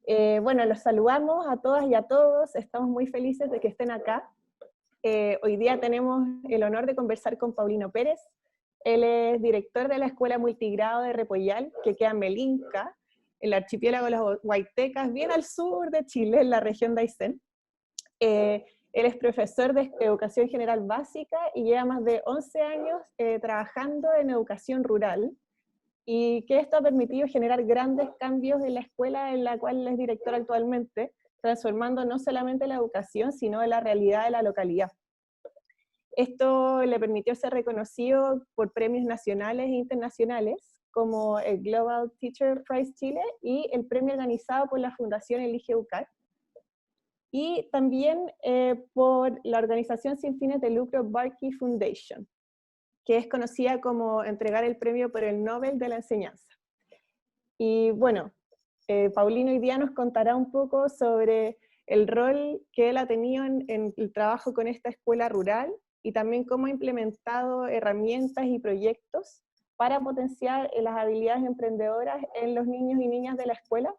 Bueno, los saludamos a todas y a todos, estamos muy felices de que estén acá. Hoy día tenemos el honor de conversar con Paulino Pérez. Él es director de la Escuela Multigrado de Repollal, que queda en Melinca, en el archipiélago de las Huaytecas, bien al sur de Chile, en la región de Aysén. Él es profesor de Educación General Básica y lleva más de 11 años trabajando en educación rural, y que esto ha permitido generar grandes cambios en la escuela en la cual es director actualmente, transformando no solamente la educación, sino la realidad de la localidad. Esto le permitió ser reconocido por premios nacionales e internacionales, como el Global Teacher Prize Chile y el premio organizado por la Fundación Elige Educar, y también por la organización sin fines de lucro Barkey Foundation, que es conocida como entregar el premio por el Nobel de la Enseñanza. Y bueno, Paulino hoy día nos contará un poco sobre el rol que él ha tenido en el trabajo con esta escuela rural, y también cómo ha implementado herramientas y proyectos para potenciar las habilidades emprendedoras en los niños y niñas de la escuela,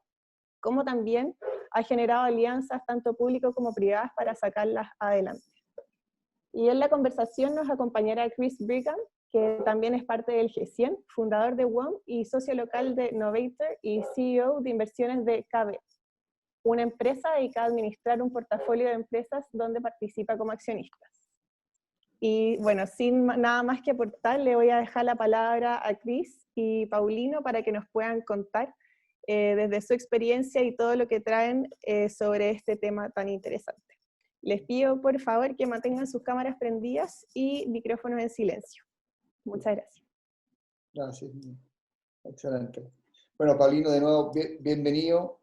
como también ha generado alianzas tanto públicas como privadas para sacarlas adelante. Y en la conversación nos acompañará Chris Brigham, que también es parte del G100, fundador de WOM y socio local de Novator y CEO de inversiones de KB, una empresa dedicada a administrar un portafolio de empresas donde participa como accionista. Y bueno, sin nada más que aportar, le voy a dejar la palabra a Chris y Paulino para que nos puedan contar desde su experiencia y todo lo que traen sobre este tema tan interesante. Les pido por favor que mantengan sus cámaras prendidas y micrófonos en silencio. Muchas gracias. Gracias, excelente. Bueno, Paulino, de nuevo, bienvenido.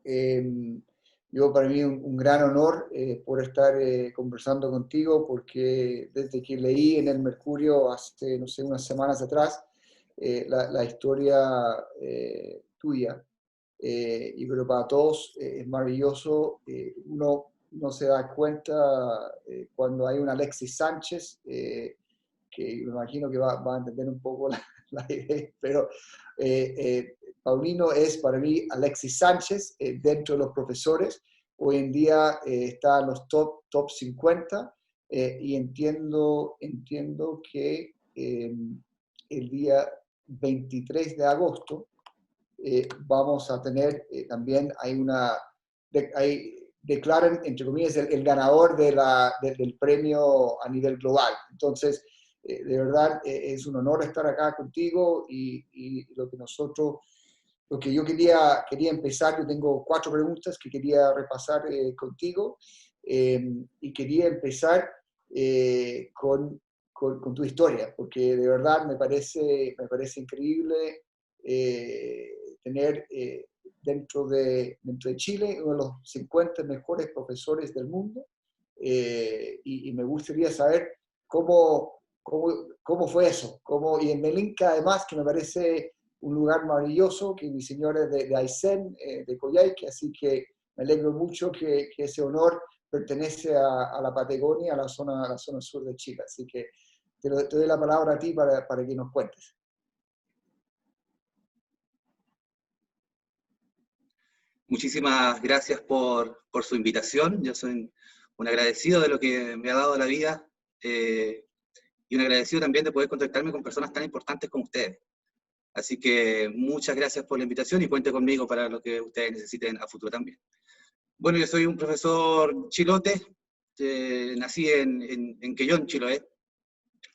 Yo para mí un gran honor por estar conversando contigo, porque desde que leí en el Mercurio hace, no sé, unas semanas atrás, la historia tuya, y pero para todos es maravilloso. Uno se da cuenta cuando hay un Alexis Sánchez, que me imagino que va a entender un poco la idea, pero Paulino es para mí Alexis Sánchez dentro de los profesores. Hoy en día está en los top 50, y entiendo que el día 23 de agosto vamos a tener también, declaran, entre comillas, el ganador del premio a nivel global. Entonces, de verdad, es un honor estar acá contigo, y lo que yo quería empezar, yo tengo 4 preguntas que quería repasar contigo, y quería empezar con tu historia, porque de verdad me parece increíble tener dentro de Chile uno de los 50 mejores profesores del mundo, y me gustaría saber cómo fue eso, y en Melinca además, que me parece un lugar maravilloso, que mi señora es de Aysén, de Coyhaique, así que me alegro mucho que ese honor pertenece a la Patagonia, a la zona sur de Chile, así que te doy la palabra a ti para que nos cuentes. Muchísimas gracias por su invitación. Yo soy un agradecido de lo que me ha dado la vida, y un agradecido también de poder contactarme con personas tan importantes como ustedes. Así que muchas gracias por la invitación y cuente conmigo para lo que ustedes necesiten a futuro también. Bueno, yo soy un profesor chilote, nací en Quellón, Chiloé.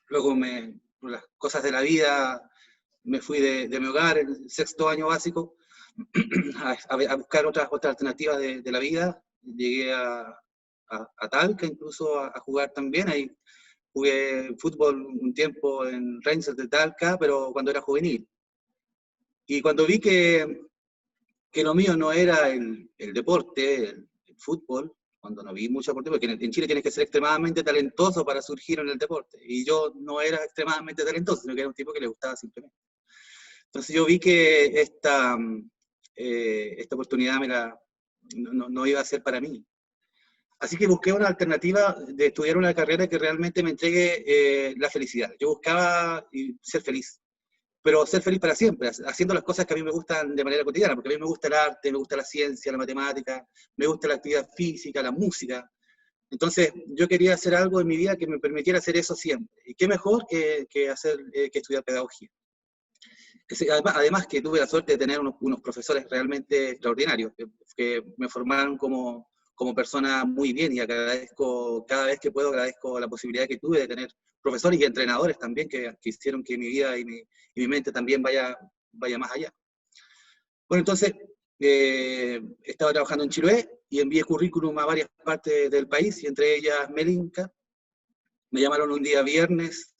Luego, por las cosas de la vida, me fui de mi hogar en el 6º año básico a buscar otras alternativas de la vida. Llegué a Talca, incluso a jugar también. Ahí jugué fútbol un tiempo en Rangers de Talca, pero cuando era juvenil. Y cuando vi que lo mío no era el deporte, el fútbol, cuando no vi mucho deporte, porque en Chile tienes que ser extremadamente talentoso para surgir en el deporte, y yo no era extremadamente talentoso, sino que era un tipo que le gustaba simplemente. Entonces yo vi que esta oportunidad no iba a ser para mí. Así que busqué una alternativa de estudiar una carrera que realmente me entregue la felicidad. Yo buscaba ser feliz. pero ser feliz para siempre, haciendo las cosas que a mí me gustan de manera cotidiana, porque a mí me gusta el arte, me gusta la ciencia, la matemática, me gusta la actividad física, la música. Entonces, yo quería hacer algo en mi vida que me permitiera hacer eso siempre. Y qué mejor que estudiar pedagogía. Además que tuve la suerte de tener unos profesores realmente extraordinarios, que me formaron como persona muy bien, y agradezco, cada vez que puedo, agradezco la posibilidad que tuve de tener profesores y entrenadores también que hicieron que mi vida y mi mente también vaya más allá. Bueno, entonces, estaba trabajando en Chiloé y envié currículum a varias partes del país, y entre ellas Melinca. Me llamaron un día viernes,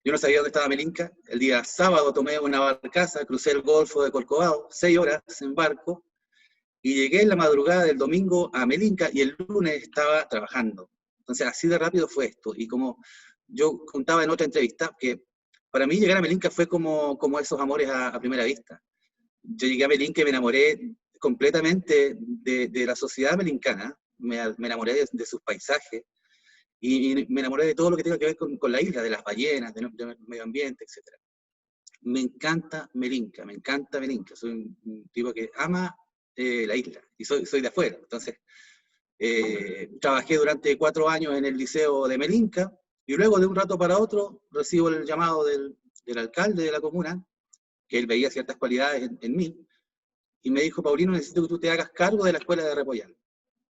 yo no sabía dónde estaba Melinca. El día sábado tomé una barcaza, crucé el Golfo de Corcovado, 6 horas en barco, y llegué en la madrugada del domingo a Melinca, y el lunes estaba trabajando. Entonces, así de rápido fue esto. Y como yo contaba en otra entrevista, que para mí llegar a Melinca fue como esos amores a primera vista. Yo llegué a Melinca y me enamoré completamente de la sociedad melincana, me enamoré de sus paisajes, y me enamoré de todo lo que tenga que ver con la isla, de las ballenas, del medio ambiente, etc. Me encanta Melinca, soy un tipo que ama la isla, y soy de afuera. Entonces, trabajé durante 4 años en el liceo de Melinca, y luego de un rato para otro recibo el llamado del alcalde de la comuna, que él veía ciertas cualidades en mí, y me dijo: Paulino, necesito que tú te hagas cargo de la escuela de Repollal.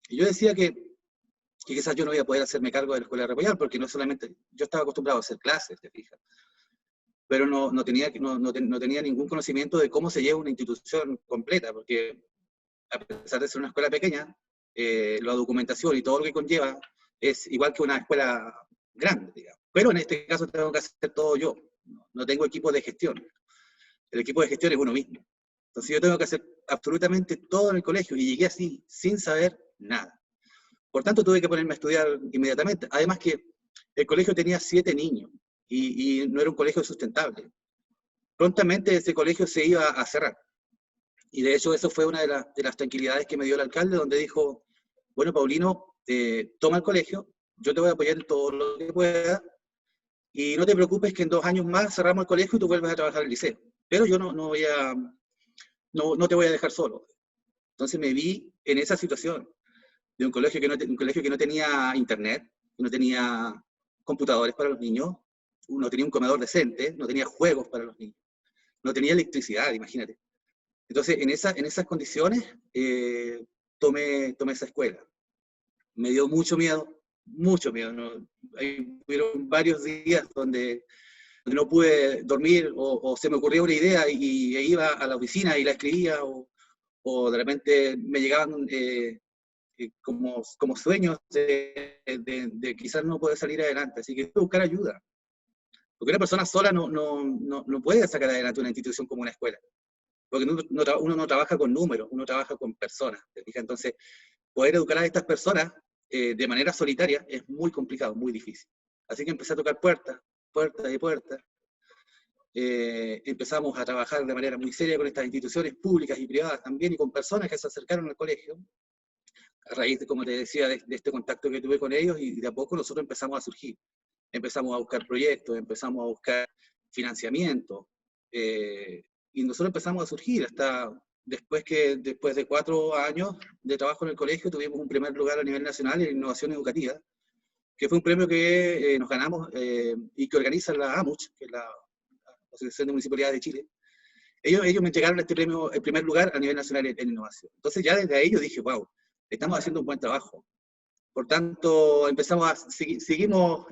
Y yo decía que quizás yo no iba a poder hacerme cargo de la escuela de Repollal, porque no solamente, yo estaba acostumbrado a hacer clases, te fijas, pero no tenía ningún conocimiento de cómo se lleva una institución completa, porque a pesar de ser una escuela pequeña, la documentación y todo lo que conlleva es igual que una escuela grande, digamos. Pero en este caso tengo que hacer todo yo, no tengo equipo de gestión. El equipo de gestión es uno mismo. Entonces yo tengo que hacer absolutamente todo en el colegio, y llegué así, sin saber nada. Por tanto, tuve que ponerme a estudiar inmediatamente. Además que el colegio tenía 7 niños, y no era un colegio sustentable. Prontamente ese colegio se iba a cerrar. Y de hecho eso fue una de las tranquilidades que me dio el alcalde, donde dijo: bueno, Paulino, toma el colegio, yo te voy a apoyar en todo lo que pueda, y no te preocupes que en 2 años más cerramos el colegio y tú vuelves a trabajar en el liceo. Pero yo no te voy a dejar solo. Entonces me vi en esa situación de un colegio que no tenía internet, que no tenía computadores para los niños, no tenía un comedor decente, no tenía juegos para los niños, no tenía electricidad, imagínate. Entonces, en esas condiciones, tomé esa escuela. Me dio mucho miedo, ¿no? Hubieron varios días donde no pude dormir, o se me ocurrió una idea y iba a la oficina y la escribía, o de repente me llegaban como sueños de quizás no poder salir adelante. Así que tuve que buscar ayuda. Porque una persona sola no puede sacar adelante una institución como una escuela. Porque uno no trabaja con números, uno trabaja con personas. ¿Te fijas? Entonces, poder educar a estas personas de manera solitaria es muy complicado, muy difícil. Así que empecé a tocar puertas y puertas. Empezamos a trabajar de manera muy seria con estas instituciones públicas y privadas también, y con personas que se acercaron al colegio, a raíz de, como te decía, de este contacto que tuve con ellos, y de a poco nosotros empezamos a surgir. Empezamos a buscar proyectos, empezamos a buscar financiamiento, y nosotros empezamos a surgir hasta después de 4 años de trabajo en el colegio, tuvimos un primer lugar a nivel nacional en innovación educativa, que fue un premio que nos ganamos, y que organiza la AMUCH, que es la Asociación de Municipalidades de Chile. Ellos me entregaron este premio, el primer lugar a nivel nacional en innovación. Entonces ya desde ahí yo dije: wow, estamos haciendo un buen trabajo. Por tanto, seguimos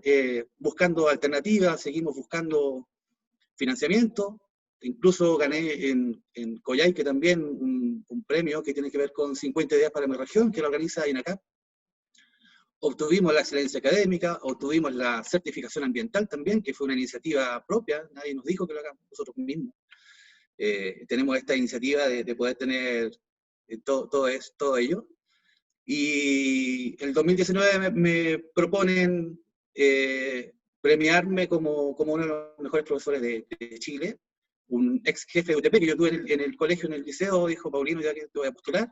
buscando alternativas, seguimos buscando financiamiento. Incluso gané en Coyhaique también un premio que tiene que ver con 50 ideas para mi región, que lo organiza INACAP. Obtuvimos la excelencia académica, obtuvimos la certificación ambiental también, que fue una iniciativa propia, nadie nos dijo que lo hagamos, nosotros mismos. Tenemos esta iniciativa de poder tener todo ello. Y el 2019 me proponen premiarme como uno de los mejores profesores de Chile. Un ex jefe de UTP que yo tuve en el colegio, en el liceo, dijo: Paulino, ya que te voy a postular.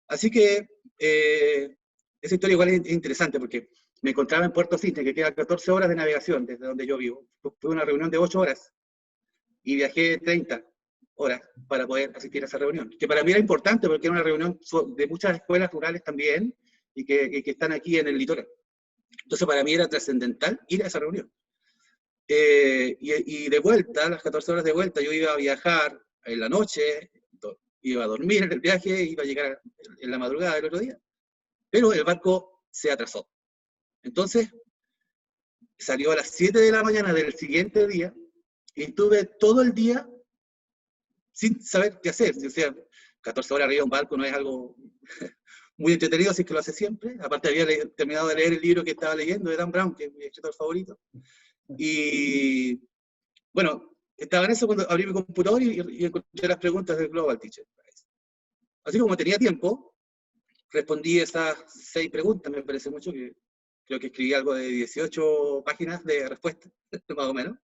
Así que esa historia igual es interesante, porque me encontraba en Puerto Cisne, que queda 14 horas de navegación desde donde yo vivo. Fue una reunión de 8 horas. y viajé 30 horas para poder asistir a esa reunión, que para mí era importante porque era una reunión de muchas escuelas rurales también, y que están aquí en el litoral. Entonces para mí era trascendental ir a esa reunión. Y de vuelta, a las 14 horas de vuelta, yo iba a viajar en la noche, iba a dormir en el viaje, iba a llegar en la madrugada del otro día. Pero el barco se atrasó. Entonces, salió a las 7 de la mañana del siguiente día, y estuve todo el día sin saber qué hacer. O sea, 14 horas arriba de un barco no es algo muy entretenido, así que lo hace siempre. Aparte había terminado de leer el libro que estaba leyendo de Dan Brown, que es mi escritor favorito. Y bueno, estaba en eso cuando abrí mi computador y encontré las preguntas del Global Teacher Prize. Así como tenía tiempo, respondí esas 6 preguntas, me parece mucho, que creo que escribí algo de 18 páginas de respuesta, más o menos.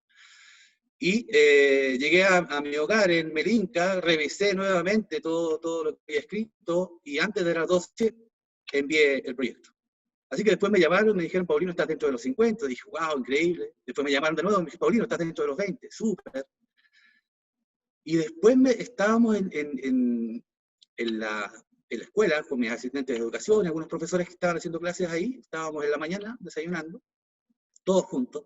Y llegué a mi hogar en Melinca, revisé nuevamente todo lo que había escrito, y antes de las 12 envié el proyecto. Así que después me llamaron, me dijeron, Paulino, estás dentro de los 50. Dije, wow, increíble. Después me llamaron de nuevo, me dijeron, Paulino, estás dentro de los 20, súper. Y después estábamos en la escuela con mis asistentes de educación, algunos profesores que estaban haciendo clases ahí, estábamos en la mañana desayunando, todos juntos,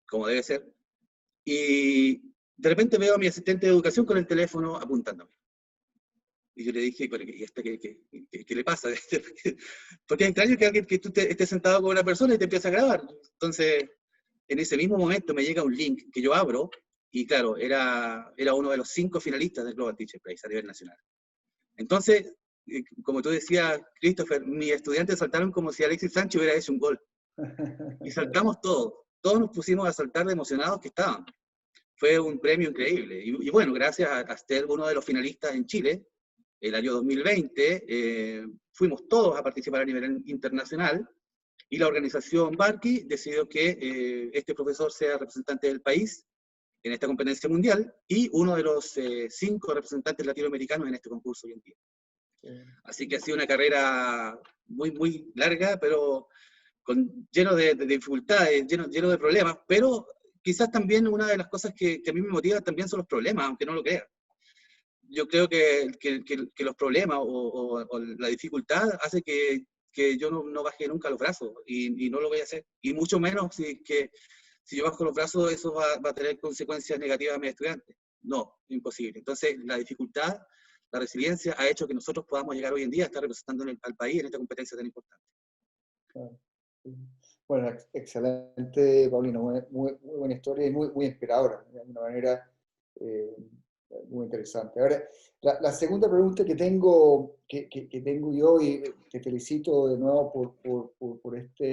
como debe ser, y de repente veo a mi asistente de educación con el teléfono apuntándome. Y yo le dije, ¿pero qué le pasa? Porque es extraño que tú estés sentado con una persona y te empiezas a grabar. Entonces, en ese mismo momento me llega un link que yo abro, y claro, era uno de los 5 finalistas del Global Teacher Prize a nivel nacional. Entonces, como tú decías, Christopher, mis estudiantes saltaron como si Alexis Sánchez hubiera hecho un gol. Y saltamos todos nos pusimos a saltar de emocionados que estaban. Fue un premio increíble. Y bueno, gracias a ser uno de los finalistas en Chile, el año 2020, fuimos todos a participar a nivel internacional, y la organización Barky decidió que este profesor sea representante del país en esta competencia mundial, y uno de los 5 representantes latinoamericanos en este concurso hoy en día. Así que ha sido una carrera muy, muy larga, pero lleno de dificultades, lleno de problemas, pero quizás también una de las cosas que a mí me motiva también son los problemas, aunque no lo crea. Yo creo que los problemas o la dificultad hace que yo no baje nunca los brazos, y no lo voy a hacer. Y mucho menos si yo bajo los brazos, eso va a tener consecuencias negativas a mis estudiantes. No, imposible. Entonces, la dificultad, la resiliencia ha hecho que nosotros podamos llegar hoy en día a estar representando al país en esta competencia tan importante. Bueno, excelente, Paulino. Muy buena historia y muy inspiradora, de alguna manera. Muy interesante. Ahora, la segunda pregunta que tengo yo, y te felicito de nuevo por esta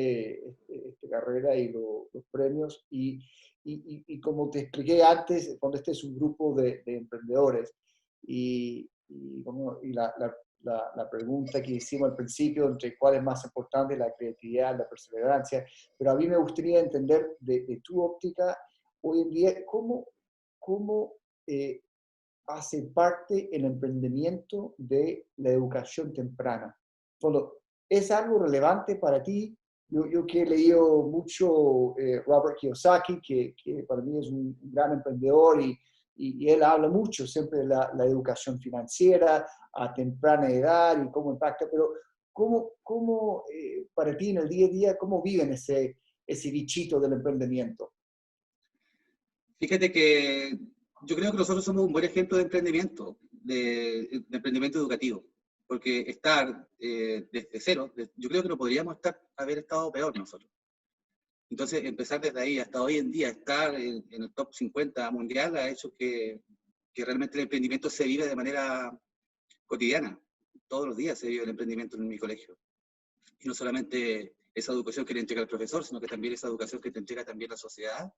carrera y los premios, y como te expliqué antes, cuando este es un grupo de emprendedores, y la pregunta que hicimos al principio, entre cuál es más importante, la creatividad, la perseverancia, pero a mí me gustaría entender de tu óptica, hoy en día, cómo hace parte el emprendimiento de la educación temprana. Bueno, ¿es algo relevante para ti? Yo que he leído mucho Robert Kiyosaki, que para mí es un gran emprendedor, y él habla mucho siempre de la educación financiera a temprana edad y cómo impacta, pero ¿cómo para ti en el día a día, cómo viven ese bichito del emprendimiento? Fíjate que yo creo que nosotros somos un buen ejemplo de emprendimiento, de emprendimiento educativo, porque estar desde cero, yo creo que no podríamos haber estado peor nosotros. Entonces, empezar desde ahí hasta hoy en día, estar en el top 50 mundial, ha hecho que realmente el emprendimiento se vive de manera cotidiana. Todos los días se vive el emprendimiento en mi colegio. Y no solamente esa educación que le entrega el profesor, sino que también esa educación que te entrega también la sociedad,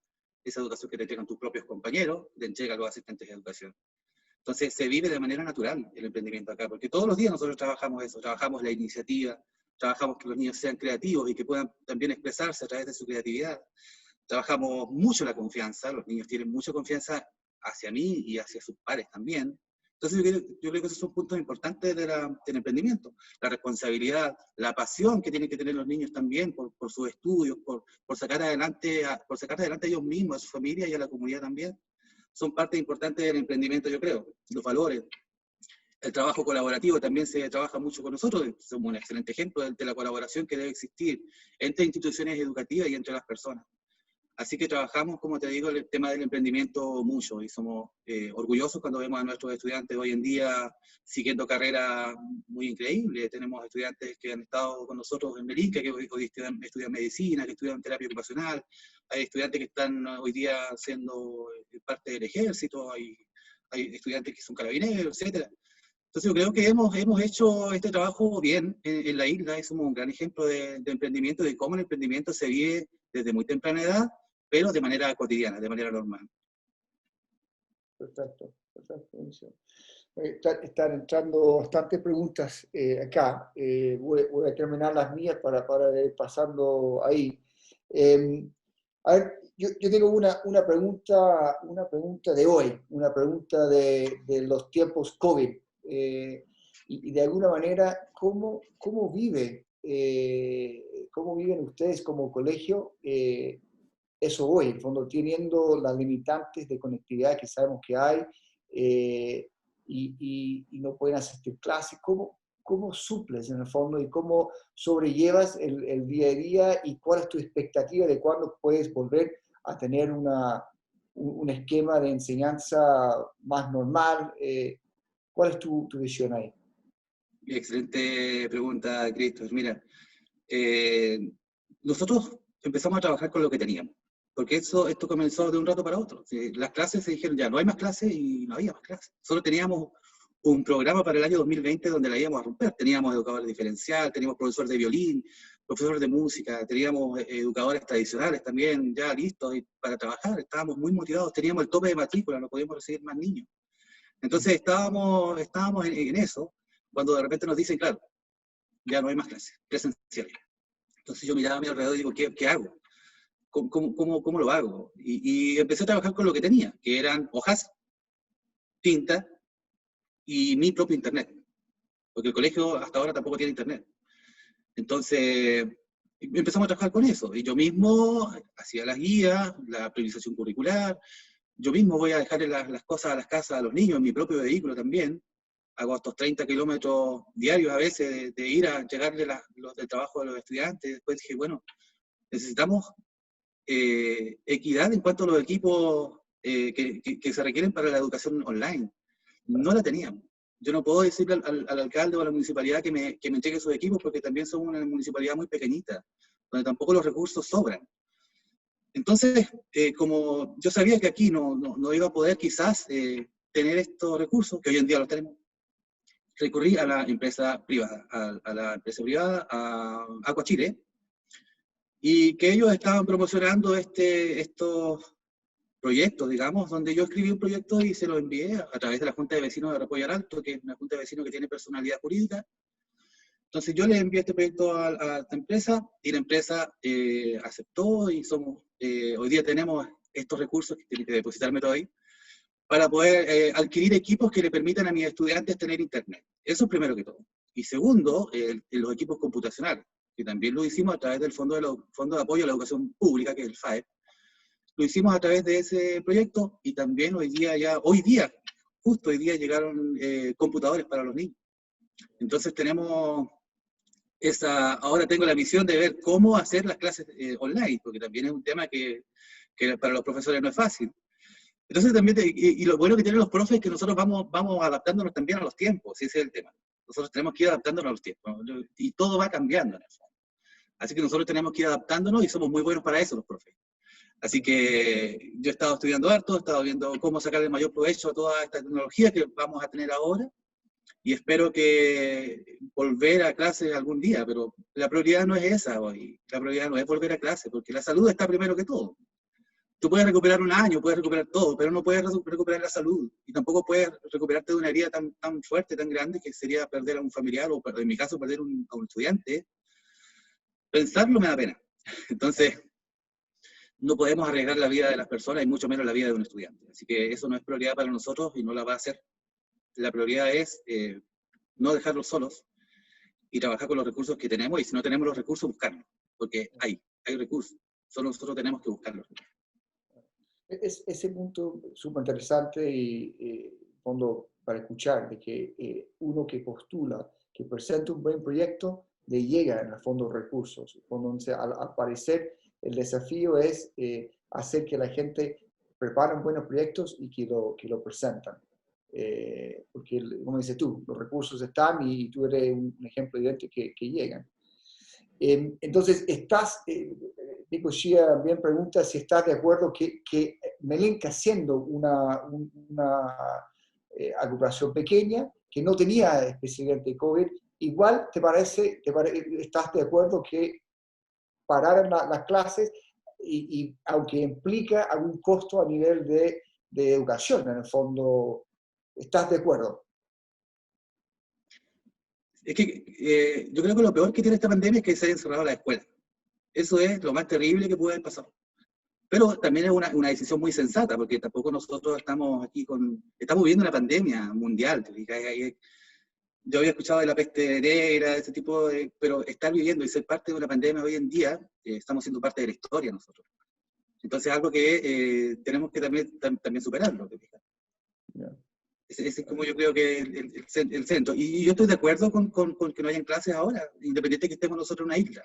esa educación que te entregan tus propios compañeros, te entregan los asistentes de educación. Entonces se vive de manera natural el emprendimiento acá, porque todos los días nosotros trabajamos eso, trabajamos la iniciativa, trabajamos que los niños sean creativos y que puedan también expresarse a través de su creatividad. Trabajamos mucho la confianza, los niños tienen mucha confianza hacia mí y hacia sus pares también. Entonces yo creo que esos son puntos importantes del emprendimiento. La responsabilidad, la pasión que tienen que tener los niños también por sus estudios, por sacar adelante a ellos mismos, a su familia y a la comunidad también. Son parte importante del emprendimiento, yo creo. Los valores. El trabajo colaborativo también se trabaja mucho con nosotros. Somos un excelente ejemplo de la colaboración que debe existir entre instituciones educativas y entre las personas. Así que trabajamos, como te digo, el tema del emprendimiento mucho y somos orgullosos cuando vemos a nuestros estudiantes hoy en día siguiendo carreras muy increíbles. Tenemos estudiantes que han estado con nosotros en Merinca, que hoy estudian medicina, que estudian terapia ocupacional. Hay estudiantes que están hoy día siendo parte del ejército, hay estudiantes que son carabineros, etc. Entonces yo creo que hemos hecho este trabajo bien en la isla y somos un gran ejemplo de emprendimiento, de cómo el emprendimiento se vive desde muy temprana edad, pero de manera cotidiana, de manera normal. Perfecto, buenísimo. Están entrando bastantes preguntas acá. Voy a terminar las mías para ir pasando ahí. A ver, yo tengo una pregunta de hoy, una pregunta de los tiempos COVID. Y de alguna manera, ¿cómo viven ustedes como colegio eso hoy, en el fondo, teniendo las limitantes de conectividad que sabemos que hay y no pueden asistir clases? ¿Cómo suples en el fondo y cómo sobrellevas el día a día y cuál es tu expectativa de cuándo puedes volver a tener un esquema de enseñanza más normal? ¿Cuál es tu visión ahí? Excelente pregunta, Cristo. Mira, nosotros empezamos a trabajar con lo que teníamos, porque esto comenzó de un rato para otro. Las clases se dijeron, ya no hay más clases y no había más clases. Solo teníamos un programa para el año 2020 donde la íbamos a romper. Teníamos educadores diferencial, teníamos profesor de violín, profesor de música, teníamos educadores tradicionales también ya listos para trabajar. Estábamos muy motivados, teníamos el tope de matrícula, no podíamos recibir más niños. Entonces estábamos en eso, cuando de repente nos dicen, claro, ya no hay más clases presenciales. Entonces yo miraba a mi alrededor y digo, ¿qué hago? ¿Cómo lo hago? Y empecé a trabajar con lo que tenía, que eran hojas, tinta y mi propio internet. Porque el colegio hasta ahora tampoco tiene internet. Entonces empezamos a trabajar con eso. Y yo mismo hacía las guías, la priorización curricular. Yo mismo voy a dejarle las cosas a las casas a los niños en mi propio vehículo también. Hago estos 30 kilómetros diarios a veces de ir a llegarle el trabajo a los estudiantes. Después dije, bueno, necesitamos equidad en cuanto a los equipos que se requieren para la educación online. No la teníamos. Yo no puedo decirle al alcalde o a la municipalidad que me entregue sus equipos porque también somos una municipalidad muy pequeñita, donde tampoco los recursos sobran. Entonces, como yo sabía que aquí no iba a poder quizás tener estos recursos, que hoy en día los tenemos, recurrí a la empresa privada, a Aqua Chile, y que ellos estaban promocionando estos proyectos, digamos, donde yo escribí un proyecto y se lo envié a través de la Junta de Vecinos de Repollar Alto, que es una Junta de Vecinos que tiene personalidad jurídica. Entonces yo le envié este proyecto a esta empresa y la empresa aceptó y hoy día tenemos estos recursos que tienen que depositarme todo ahí para poder adquirir equipos que le permitan a mis estudiantes tener internet. Eso primero que todo. Y segundo, los equipos computacionales, que también lo hicimos a través del Fondo de Apoyo a la Educación Pública, que es el FAEP. Lo hicimos a través de ese proyecto y también justo hoy día llegaron computadores para los niños. Entonces ahora tengo la misión de ver cómo hacer las clases online, porque también es un tema que para los profesores no es fácil. Entonces también, y lo bueno que tienen los profes es que nosotros vamos adaptándonos también a los tiempos, ese es el tema. Nosotros tenemos que ir adaptándonos a los tiempos, y todo va cambiando en el fondo. Así que nosotros tenemos que ir adaptándonos y somos muy buenos para eso los profes. Así que yo he estado estudiando harto, he estado viendo cómo sacar el mayor provecho a toda esta tecnología que vamos a tener ahora, y espero que volver a clase algún día, pero la prioridad no es esa hoy, la prioridad no es volver a clase, porque la salud está primero que todo. Tú puedes recuperar un año, puedes recuperar todo, pero no puedes recuperar la salud, y tampoco puedes recuperarte de una herida tan fuerte, tan grande, que sería perder a un familiar, o en mi caso perder a un estudiante. Pensarlo me da pena. Entonces, no podemos arriesgar la vida de las personas y mucho menos la vida de un estudiante. Así que eso no es prioridad para nosotros y no la va a hacer. la prioridad es no dejarlos solos y trabajar con los recursos que tenemos, y si no tenemos los recursos, buscarlos, porque hay recursos, solo nosotros tenemos que buscarlos. Ese punto súper interesante y, en fondo, para escuchar, de que uno que postula, que presenta un buen proyecto, le llega en el fondo recursos. Cuando al aparecer, el desafío es hacer que la gente prepare buenos proyectos y que lo presentan. Porque, como dices tú, los recursos están y tú eres un ejemplo evidente que llegan. Entonces, Nico Shia bien pregunta si estás de acuerdo que Melinka, siendo una agrupación pequeña, que no tenía especialidad de COVID, igual estás de acuerdo que pararan las clases y aunque implica algún costo a nivel de educación, en el fondo, ¿estás de acuerdo? Es que yo creo que lo peor que tiene esta pandemia es que se haya encerrado la escuela. Eso es lo más terrible que puede haber pasado. Pero también es una decisión muy sensata, porque tampoco nosotros estamos aquí estamos viviendo una pandemia mundial. Yo había escuchado de la peste negra, ese tipo pero estar viviendo y ser parte de una pandemia hoy en día, estamos siendo parte de la historia nosotros. Entonces es algo que tenemos que también superarlo. Yeah. Ese es como yo creo que el centro. Y yo estoy de acuerdo con que no hayan clases ahora, independiente de que estemos nosotros en una isla.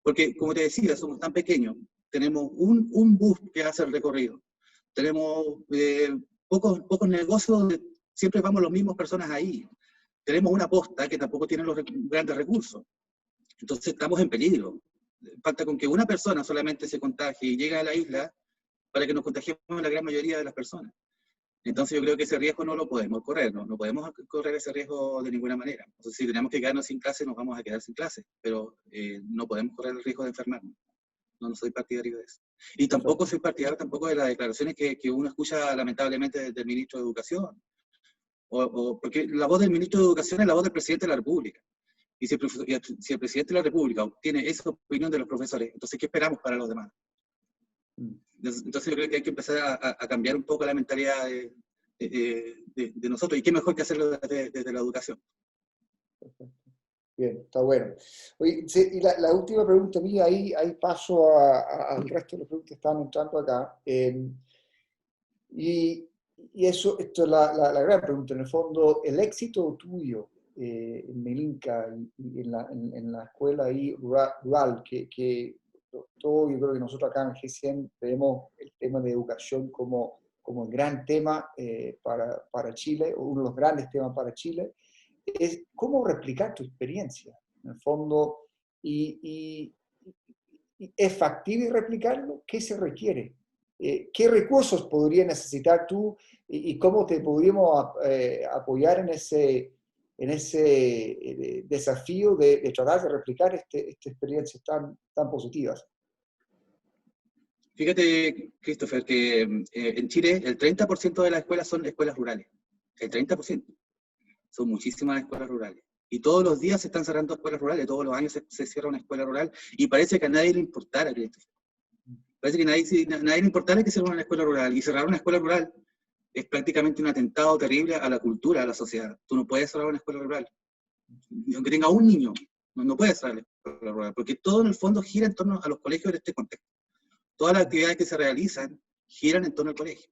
Porque, como te decía, somos tan pequeños. Tenemos un bus que hace el recorrido. Tenemos pocos negocios donde siempre vamos las mismas personas ahí. Tenemos una posta que tampoco tiene los grandes recursos. Entonces estamos en peligro. Falta con que una persona solamente se contagie y llegue a la isla para que nos contagiemos la gran mayoría de las personas. Entonces yo creo que ese riesgo no lo podemos correr, no podemos correr ese riesgo de ninguna manera. Entonces si tenemos que quedarnos sin clase, nos vamos a quedar sin clase, pero no podemos correr el riesgo de enfermarnos. No soy partidario de eso. Y tampoco soy partidario tampoco de las declaraciones que uno escucha lamentablemente del ministro de Educación. Porque la voz del ministro de Educación es la voz del presidente de la República. Y si el presidente de la República obtiene esa opinión de los profesores, entonces ¿qué esperamos para los demás? Entonces yo creo que hay que empezar a cambiar un poco la mentalidad de nosotros, y qué mejor que hacerlo desde la educación. Perfecto. Bien, está bueno. Oye, y la última pregunta mía, ahí paso al resto de las preguntas que están entrando acá. Y esto es la gran pregunta, en el fondo, el éxito tuyo en Melinka y en la escuela ahí rural, que todo, yo creo que nosotros acá en GCN vemos el tema de educación como el gran tema para Chile, o uno de los grandes temas para Chile, es cómo replicar tu experiencia, en el fondo, y ¿es factible replicarlo? ¿Qué se requiere? ¿Qué recursos podría necesitar tú y cómo te podríamos apoyar en ese desafío de tratar de replicar estas experiencias tan positivas? Fíjate, Christopher, que en Chile el 30% de las escuelas son escuelas rurales. El 30%. Son muchísimas escuelas rurales. Y todos los días se están cerrando escuelas rurales, todos los años se cierra una escuela rural, y parece que a nadie le importara, Christopher. Parece que a nadie le importara que cierre una escuela rural. Y cerrar una escuela rural es prácticamente un atentado terrible a la cultura, a la sociedad. Tú no puedes cerrar una escuela rural. Aunque tenga un niño, no puedes cerrar la escuela rural, porque todo en el fondo gira en torno a los colegios de este contexto. Todas las actividades que se realizan giran en torno al colegio.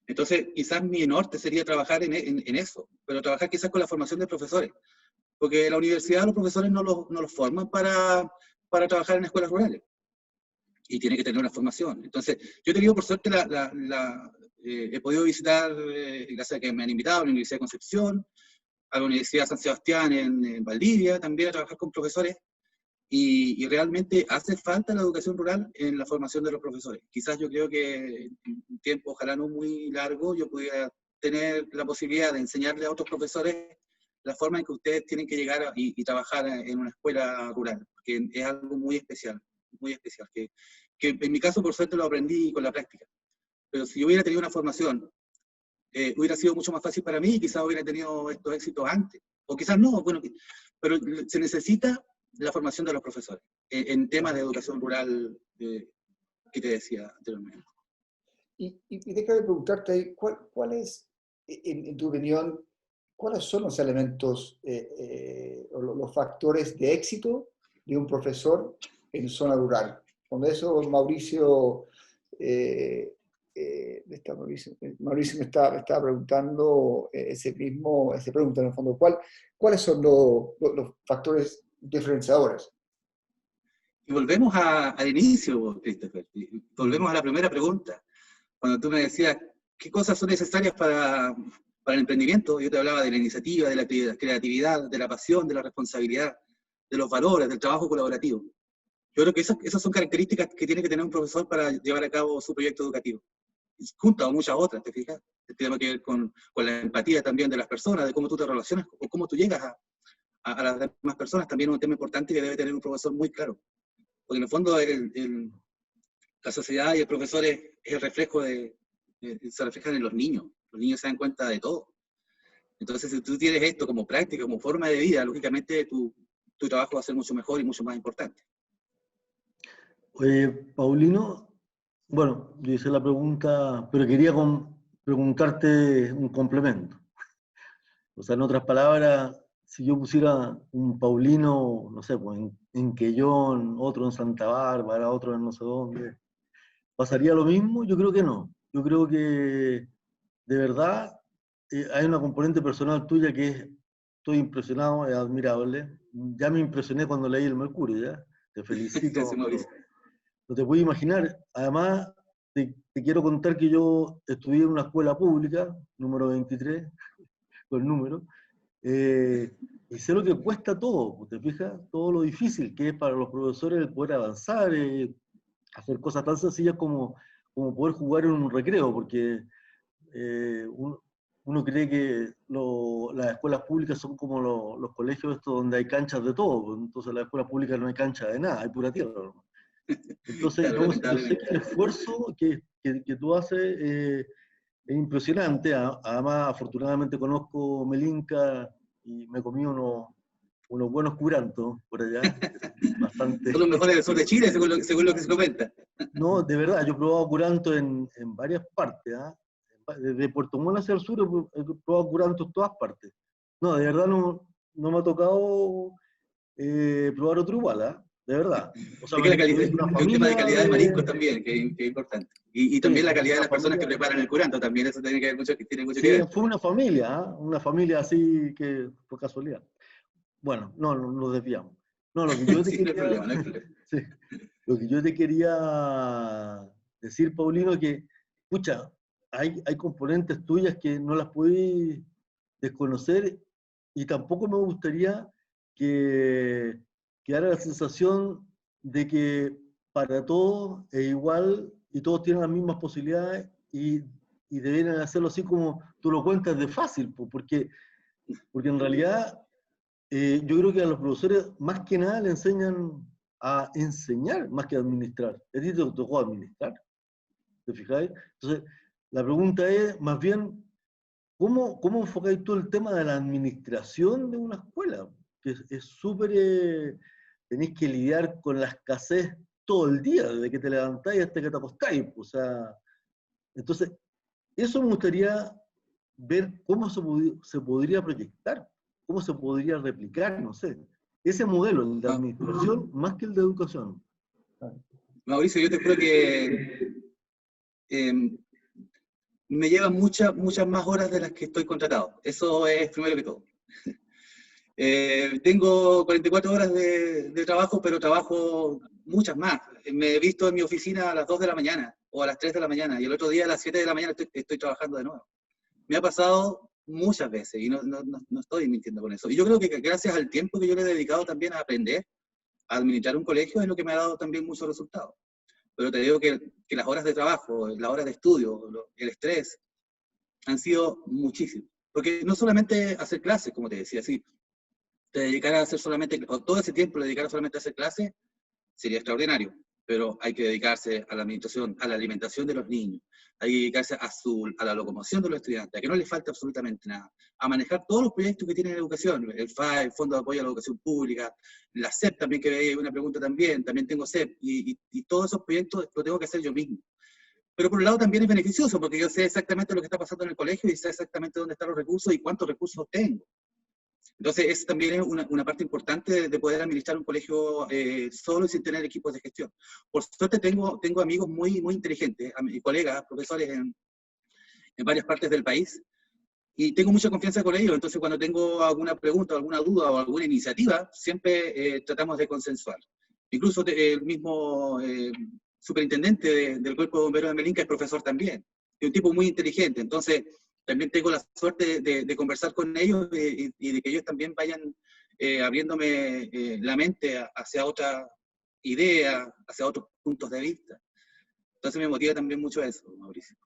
Entonces, quizás mi norte sería trabajar en eso, pero trabajar quizás con la formación de profesores, porque en la universidad los profesores no los forman para trabajar en escuelas rurales, y tiene que tener una formación. Entonces, yo he tenido, por suerte, he podido visitar, gracias a que me han invitado, a la Universidad de Concepción, a la Universidad de San Sebastián en Valdivia, también a trabajar con profesores, y realmente hace falta la educación rural en la formación de los profesores. Quizás yo creo que en un tiempo, ojalá no muy largo, yo pudiera tener la posibilidad de enseñarle a otros profesores la forma en que ustedes tienen que llegar y trabajar en una escuela rural, porque es algo muy especial, que en mi caso por suerte lo aprendí con la práctica. Pero si yo hubiera tenido una formación, hubiera sido mucho más fácil para mí, y quizás hubiera tenido estos éxitos antes, o quizás no, bueno, pero se necesita la formación de los profesores en temas de educación rural que te decía anteriormente. Y déjame preguntarte ahí, ¿cuál es, en tu opinión, ¿cuáles son los elementos o los factores de éxito de un profesor en zona rural? Con eso Mauricio Mauricio me estaba preguntando esa pregunta en el fondo. ¿Cuáles son los factores diferenciadores? Y volvemos al inicio, Christopher, y volvemos a la primera pregunta. Cuando tú me decías, ¿qué cosas son necesarias para el emprendimiento? Yo te hablaba de la iniciativa, de la creatividad, de la pasión, de la responsabilidad, de los valores, del trabajo colaborativo. Yo creo que esas son características que tiene que tener un profesor para llevar a cabo su proyecto educativo. Junto a muchas otras, ¿te fijas? Tiene que ver con la empatía también de las personas, de cómo tú te relacionas o cómo tú llegas a las demás personas. También es un tema importante que debe tener un profesor muy claro. Porque en el fondo la sociedad y el profesor es el reflejo se reflejan en los niños. Los niños se dan cuenta de todo. Entonces, si tú tienes esto como práctica, como forma de vida, lógicamente tu trabajo va a ser mucho mejor y mucho más importante. Paulino, bueno, yo hice la pregunta, pero quería preguntarte un complemento. O sea, en otras palabras, si yo pusiera un Paulino, no sé, pues en Quellón, otro en Santa Bárbara, otro en no sé dónde, ¿pasaría lo mismo? Yo creo que no. Yo creo que, de verdad, hay una componente personal tuya que estoy impresionado, es admirable. Ya me impresioné cuando leí el Mercurio, ¿ya? Te felicito. No te puedes imaginar. Además, te quiero contar que yo estudié en una escuela pública, número 23, con el número, y sé lo que cuesta todo, ¿te fijas? Todo lo difícil que es para los profesores el poder avanzar, hacer cosas tan sencillas como poder jugar en un recreo, porque uno cree que las escuelas públicas son como los colegios estos donde hay canchas de todo, entonces en las escuelas públicas no hay cancha de nada, hay pura tierra, ¿no? Entonces yo sé que el esfuerzo que tú haces es impresionante. Además, afortunadamente conozco Melinca y me comí unos buenos curantos por allá. Bastante. Son los mejores del sur de Chile, según lo que se comenta. No, de verdad, yo he probado curantos en varias partes. Desde Puerto Montt hacia el sur he probado curantos en todas partes. No, de verdad no me ha tocado probar otro igual, de verdad. O sea, es un tema de calidad de mariscos también, que es importante. Y también la calidad de las personas que preparan el curanto, también eso tiene que ver mucho, tiene mucho que ver. Fue una familia así que por casualidad. Bueno, no nos desviamos. No, lo que yo te quería, no hay problema. Sí, lo que yo te quería decir, Paulino, que, escucha, hay componentes tuyas que no las puedes desconocer y tampoco me gustaría que quedara la sensación de que para todos es igual y todos tienen las mismas posibilidades y deberían hacerlo así como tú lo cuentas de fácil, porque en realidad yo creo que a los profesores más que nada le enseñan a enseñar más que a administrar. A ti te tocó administrar, ¿te fijáis? Entonces, la pregunta es más bien, ¿cómo enfocáis tú el tema de la administración de una escuela? Que es súper, tenéis que lidiar con la escasez todo el día, desde que te levantáis hasta que te acostáis. O sea, entonces, eso me gustaría ver cómo se podría proyectar, cómo se podría replicar, no sé. Ese modelo, el de administración, más que el de educación. Mauricio, yo te creo que me llevan muchas más horas de las que estoy contratado. Eso es primero que todo. Tengo 44 horas de trabajo, pero trabajo muchas más. Me he visto en mi oficina a las 2 de la mañana o a las 3 de la mañana y el otro día a las 7 de la mañana estoy trabajando de nuevo. Me ha pasado muchas veces y no estoy mintiendo con eso. Y yo creo que gracias al tiempo que yo le he dedicado también a aprender a administrar un colegio es lo que me ha dado también muchos resultados. Pero te digo que las horas de trabajo, las horas de estudio, el estrés, han sido muchísimos. Porque no solamente hacer clases, como te decía, sí, te dedicara a hacer solamente, o todo ese tiempo le dedicara solamente a hacer clases, sería extraordinario. Pero hay que dedicarse a la administración, a la alimentación de los niños, hay que dedicarse a la locomoción de los estudiantes, a que no les falte absolutamente nada, a manejar todos los proyectos que tiene la educación, el FAE, el Fondo de Apoyo a la Educación Pública, la CEP también, que veía una pregunta también tengo CEP, y todos esos proyectos los tengo que hacer yo mismo. pero por un lado también es beneficioso, porque yo sé exactamente lo que está pasando en el colegio y sé exactamente dónde están los recursos y cuántos recursos tengo. Entonces, eso también es una parte importante de poder administrar un colegio solo y sin tener equipos de gestión. Por suerte tengo amigos muy inteligentes, colegas, profesores en varias partes del país, y tengo mucha confianza con ellos. Entonces, cuando tengo alguna pregunta, alguna duda o alguna iniciativa, siempre tratamos de consensuar. Incluso el mismo superintendente del Cuerpo de Bomberos de Melinca es profesor también, es un tipo muy inteligente. Entonces, también tengo la suerte de conversar con ellos y de que ellos también vayan abriéndome la mente hacia otra idea, hacia otros puntos de vista. Entonces me motiva también mucho eso, Mauricio.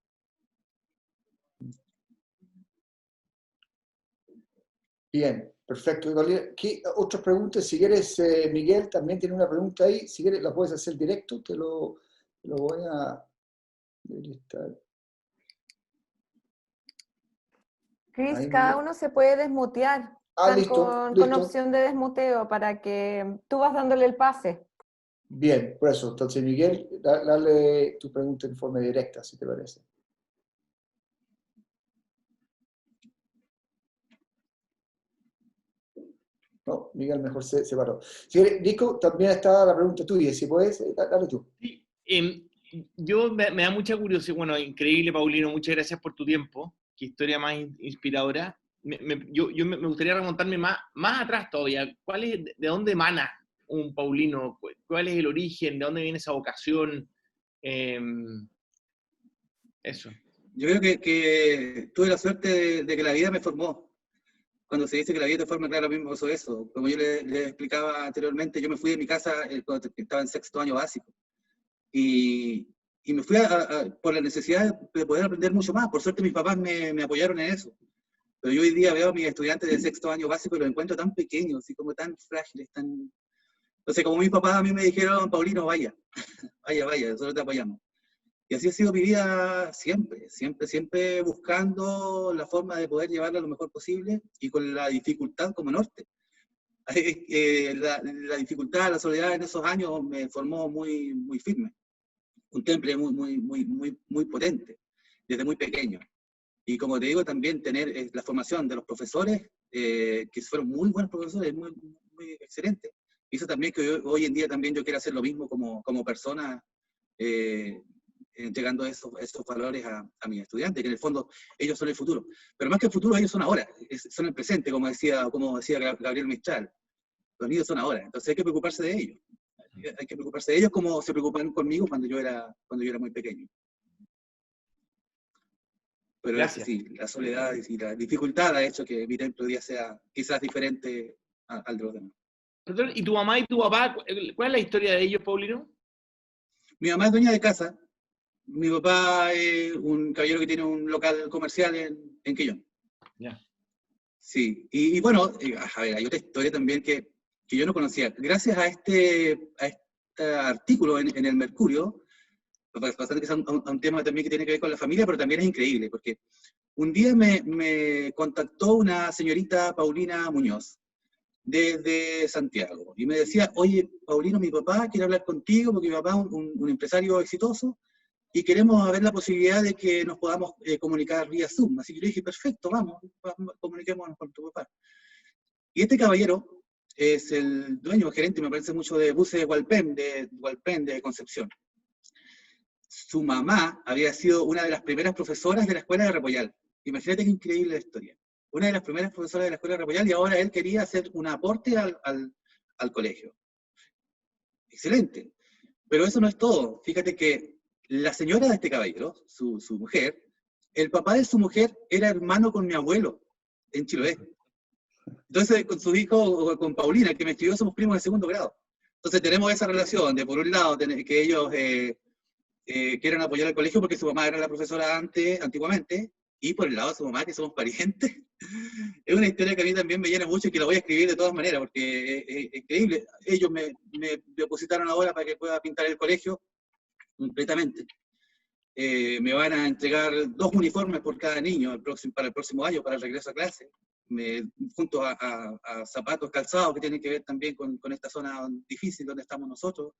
Bien, perfecto. ¿Qué otras preguntas? Si quieres, Miguel también tiene una pregunta ahí. Si quieres, la puedes hacer directo. Te lo voy a... Chris, Ahí, cada Miguel. uno se puede desmutear. Están Listo, con listo. opción de desmuteo para que tú vas dándole el pase. Bien, por eso. Entonces, Miguel, dale tu pregunta en forma directa, si te parece. No, Miguel mejor se paró. Si quieres, Nico, también está la pregunta tuya. Si puedes, dale tú. Sí, me da mucha curiosidad. Bueno, increíble, Paulino, muchas gracias por tu tiempo. Qué historia más inspiradora. Me gustaría remontarme más atrás todavía. ¿De dónde emana un Paulino? ¿Cuál es el origen? ¿De dónde viene esa vocación? Eso. Yo creo que tuve la suerte de que la vida me formó. Cuando se dice que la vida te forma, claro, mismo pasó eso. Como yo le explicaba anteriormente, yo me fui de mi casa cuando estaba en 6º año básico. Y me fui por la necesidad de poder aprender mucho más. Por suerte mis papás me apoyaron en eso. Pero yo hoy día veo a mis estudiantes de 6º año básico y los encuentro tan pequeños, así como tan frágiles, tan... Entonces, como mis papás a mí me dijeron, Paulino, vaya, nosotros te apoyamos. Y así ha sido mi vida siempre, siempre buscando la forma de poder llevarla lo mejor posible y con la dificultad como norte. La dificultad, la soledad en esos años me formó muy firme. Un temple muy potente, desde muy pequeño. Y como te digo, también tener la formación de los profesores, que fueron muy buenos profesores, muy excelentes. Hizo también que hoy en día también yo quiera hacer lo mismo como persona, entregando esos valores a mis estudiantes, que en el fondo ellos son el futuro. Pero más que el futuro, ellos son ahora, son el presente, como decía Gabriel Mistral. Los niños son ahora, entonces hay que preocuparse de ellos. Hay que preocuparse de ellos como se preocupan conmigo cuando yo era muy pequeño. Pero Gracias. Sí, la soledad y la dificultad ha hecho que mi templo día sea quizás diferente al de los demás. ¿Y tu mamá y tu papá, cuál es la historia de ellos, Paulino? Mi mamá es dueña de casa. Mi papá es un caballero que tiene un local comercial en Quellón. Ya. Sí, y bueno, a ver, hay otra historia también que yo no conocía. Gracias a este artículo en el Mercurio, bastante que es un tema también que tiene que ver con la familia, pero también es increíble, porque un día me contactó una señorita Paulina Muñoz, desde Santiago, y me decía, oye, Paulino, mi papá quiere hablar contigo, porque mi papá es un empresario exitoso, y queremos ver la posibilidad de que nos podamos comunicar vía Zoom. Así que yo dije, perfecto, vamos, comuniquémonos con tu papá. Y este caballero es el dueño, gerente, me parece mucho, de buses de Hualpén, de Concepción. Su mamá había sido una de las primeras profesoras de la escuela de Repollal. Imagínate qué increíble la historia. Una de las primeras profesoras de la escuela de Repollal, y ahora él quería hacer un aporte al colegio. Excelente. Pero eso no es todo. Fíjate que la señora de este caballero, su mujer, el papá de su mujer era hermano con mi abuelo en Chiloé. Entonces, con su hijo, con Paulina, que me escribió, somos primos de 2º grado. Entonces tenemos esa relación de, por un lado, que ellos quieren apoyar al colegio porque su mamá era la profesora antiguamente, y por el lado de su mamá, que somos parientes. Es una historia que a mí también me llena mucho y que la voy a escribir de todas maneras, porque es increíble. Ellos me depositaron ahora para que pueda pintar el colegio completamente. Me van a entregar 2 uniformes por cada niño para el próximo año, para el regreso a clase, junto a zapatos calzados que tienen que ver también con esta zona difícil donde estamos nosotros.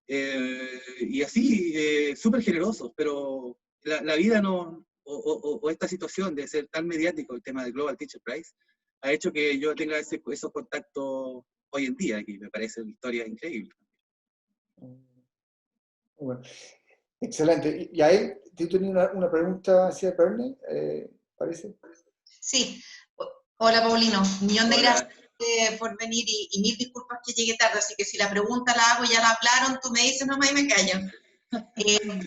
y así, súper generosos, pero la vida no, o esta situación de ser tan mediático, el tema del Global Teacher Prize, ha hecho que yo tenga esos contactos hoy en día, que me parecen historias increíbles. Bueno, excelente. Y ahí, ¿tú tenías una pregunta hacia Bernie? ¿Parece? Sí. Hola, Paulino. Un millón de Hola. gracias por venir y mil disculpas que llegué tarde, así que si la pregunta la hago, ya la hablaron, tú me dices nomás y me callo.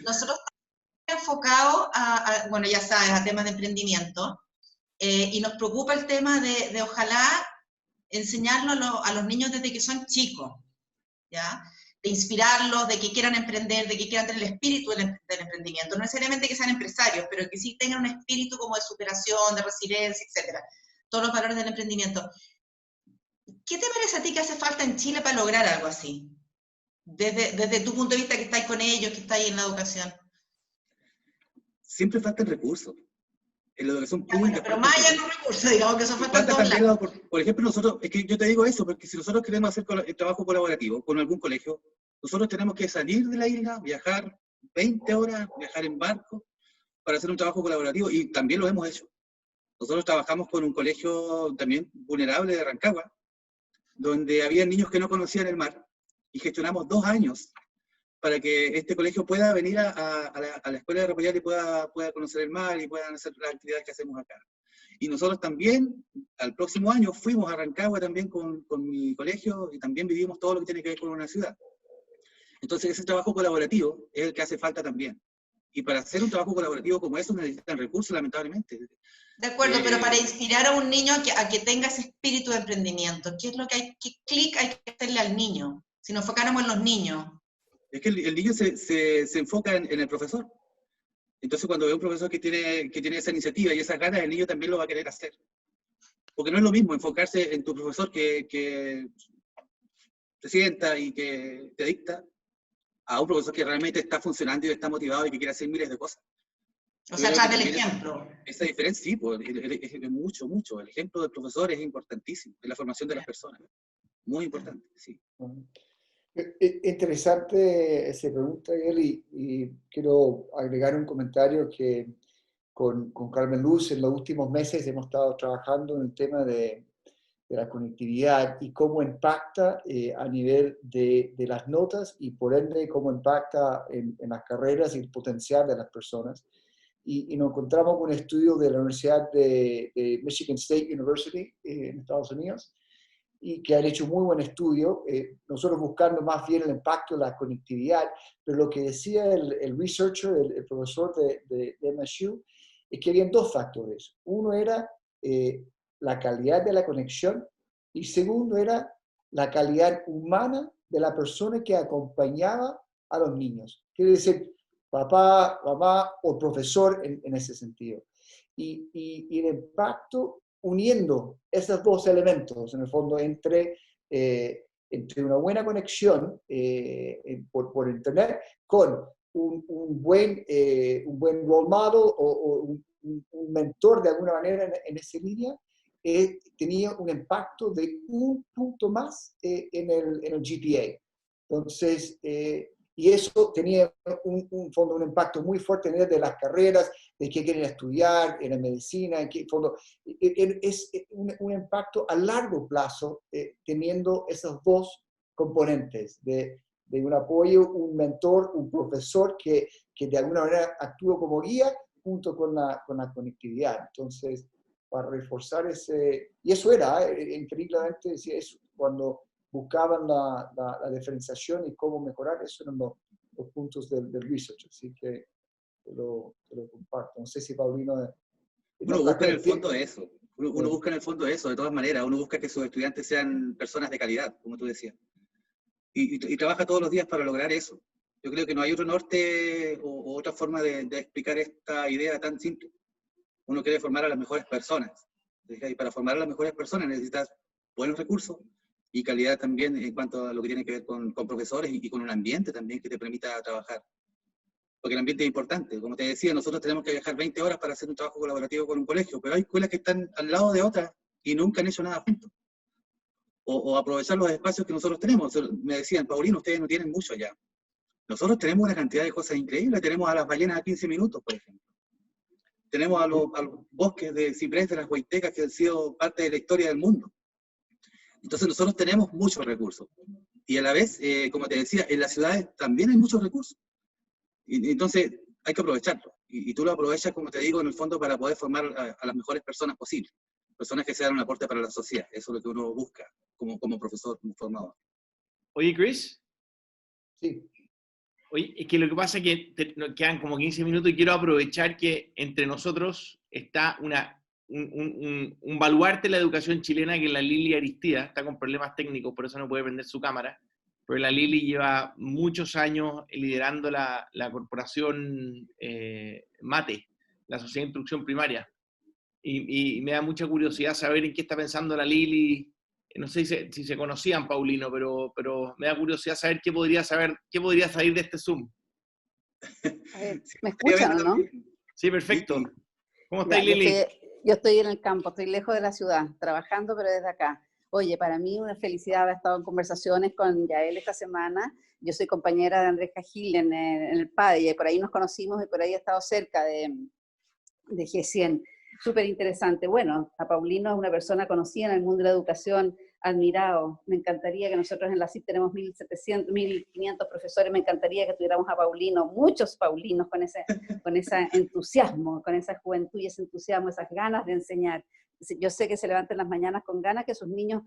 Nosotros estamos enfocados bueno, ya sabes, a temas de emprendimiento, y nos preocupa el tema de ojalá enseñarlo a los niños desde que son chicos, ¿ya? De inspirarlos, de que quieran emprender, de que quieran tener el espíritu del emprendimiento. No necesariamente que sean empresarios, pero que sí tengan un espíritu como de superación, de resiliencia, etcétera. Todos los valores del emprendimiento. ¿Qué te parece a ti que hace falta en Chile para lograr algo así? Desde tu punto de vista que estáis con ellos, que estáis en la educación. Siempre faltan recursos. En la educación Ya, pública. bueno, pero más allá de los recursos, digamos que eso falta en todos lados. Por ejemplo, nosotros, es que yo te digo eso, porque si nosotros queremos hacer el trabajo colaborativo con algún colegio, nosotros tenemos que salir de la isla, viajar 20 horas, viajar en barco, para hacer un trabajo colaborativo, y también lo hemos hecho. Nosotros trabajamos con un colegio también vulnerable de Rancagua, donde había niños que no conocían el mar, y gestionamos 2 años para que este colegio pueda venir a la escuela de Repollar y pueda conocer el mar y puedan hacer las actividades que hacemos acá. Y nosotros también, al próximo año, fuimos a Rancagua también con mi colegio y también vivimos todo lo que tiene que ver con una ciudad. Entonces ese trabajo colaborativo es el que hace falta también. Y para hacer un trabajo colaborativo como eso necesitan recursos, lamentablemente. De acuerdo, pero para inspirar a un niño a que tenga ese espíritu de emprendimiento, ¿qué es lo que hay, qué clic hay que hacerle al niño? Si nos enfocáramos en los niños. Es que el niño se enfoca en el profesor. Entonces cuando ve un profesor que tiene esa iniciativa y esas ganas, el niño también lo va a querer hacer. Porque no es lo mismo enfocarse en tu profesor que te sienta y que te dicta, a un profesor que realmente está funcionando y está motivado y que quiere hacer miles de cosas. O sea, atrás del ejemplo. Esa diferencia, sí, pues, es mucho, mucho. El ejemplo del profesor es importantísimo en la formación de las personas. Muy importante, sí. Interesante esa pregunta, Miguel, y quiero agregar un comentario que con Carmen Luz en los últimos meses hemos estado trabajando en el tema de la conectividad y cómo impacta a nivel de las notas y por ende cómo impacta en las carreras y el potencial de las personas. Y nos encontramos con un estudio de la Universidad de Michigan State University en Estados Unidos, y que han hecho un muy buen estudio, nosotros buscando más bien el impacto de la conectividad, pero lo que decía el researcher, el profesor de MSU, es que habían 2 factores. Uno era la calidad de la conexión, y segundo era la calidad humana de la persona que acompañaba a los niños. Quiere decir, papá, mamá o profesor en ese sentido. Y el impacto uniendo esos 2 elementos, en el fondo, entre una buena conexión por internet con un buen role model o un mentor de alguna manera en esa línea, tenía un impacto de 1 punto más en el GPA. Entonces, y eso tenía un impacto muy fuerte de las carreras, de qué quieren estudiar, en la medicina, en qué fondo. Es un impacto a largo plazo, teniendo esos 2 componentes, de un apoyo, un mentor, un profesor que de alguna manera actúa como guía junto con la conectividad. Entonces, para reforzar ese... Y eso era, increíblemente, eso, cuando buscaban la diferenciación y cómo mejorar, eso eran los puntos del research, así que te lo comparto. No sé si Paulino... Uno busca en el fondo eso, uno busca en el fondo eso, de todas maneras, uno busca que sus estudiantes sean personas de calidad, como tú decías, y trabaja todos los días para lograr eso. Yo creo que no hay otro norte o otra forma de explicar esta idea tan simple. Uno quiere formar a las mejores personas, y para formar a las mejores personas necesitas buenos recursos, y calidad también en cuanto a lo que tiene que ver con profesores y con un ambiente también que te permita trabajar. Porque el ambiente es importante. Como te decía, nosotros tenemos que viajar 20 horas para hacer un trabajo colaborativo con un colegio, pero hay escuelas que están al lado de otras y nunca han hecho nada juntos. O aprovechar los espacios que nosotros tenemos. Me decían, Paulino, ustedes no tienen mucho allá. nosotros tenemos una cantidad de cosas increíbles. Tenemos a las ballenas a 15 minutos, por ejemplo. Tenemos a los bosques de ciprés de las huaytecas que han sido parte de la historia del mundo. Entonces nosotros tenemos muchos recursos. Y a la vez, como te decía, en las ciudades también hay muchos recursos. Y entonces hay que aprovecharlo. Y tú lo aprovechas, como te digo, en el fondo para poder formar a las mejores personas posibles. Personas que sean un aporte para la sociedad. Eso es lo que uno busca como profesor, como formador. Oye, Chris. Sí. Oye, es que lo que pasa es que nos quedan como 15 minutos y quiero aprovechar que entre nosotros está un baluarte de la educación chilena, que es la Lili Aristida. Está con problemas técnicos, por eso no puede prender su cámara. Pero la Lili lleva muchos años liderando la corporación MATE, la Sociedad de Instrucción Primaria. Y me da mucha curiosidad saber en qué está pensando la Lili. No sé si se conocían, Paulino, pero me da curiosidad saber qué podría salir de este Zoom. ¿Me escuchan o no? Sí, perfecto. ¿Cómo Ya, estáis, Lili? Yo estoy en el campo, estoy lejos de la ciudad, trabajando, pero desde acá. Oye, para mí una felicidad haber estado en conversaciones con Yael esta semana. Yo soy compañera de Andrés Cajill en el PADE, y por ahí nos conocimos y por ahí he estado cerca de G100. Súper interesante. Bueno, a Paulino es una persona conocida en el mundo de la educación, admirado. Me encantaría que nosotros en la CIP tenemos 1.700, 1.500 profesores, me encantaría que tuviéramos a Paulino, muchos Paulinos con ese entusiasmo, con esa juventud y ese entusiasmo, esas ganas de enseñar. Yo sé que se levanten las mañanas con ganas que sus niños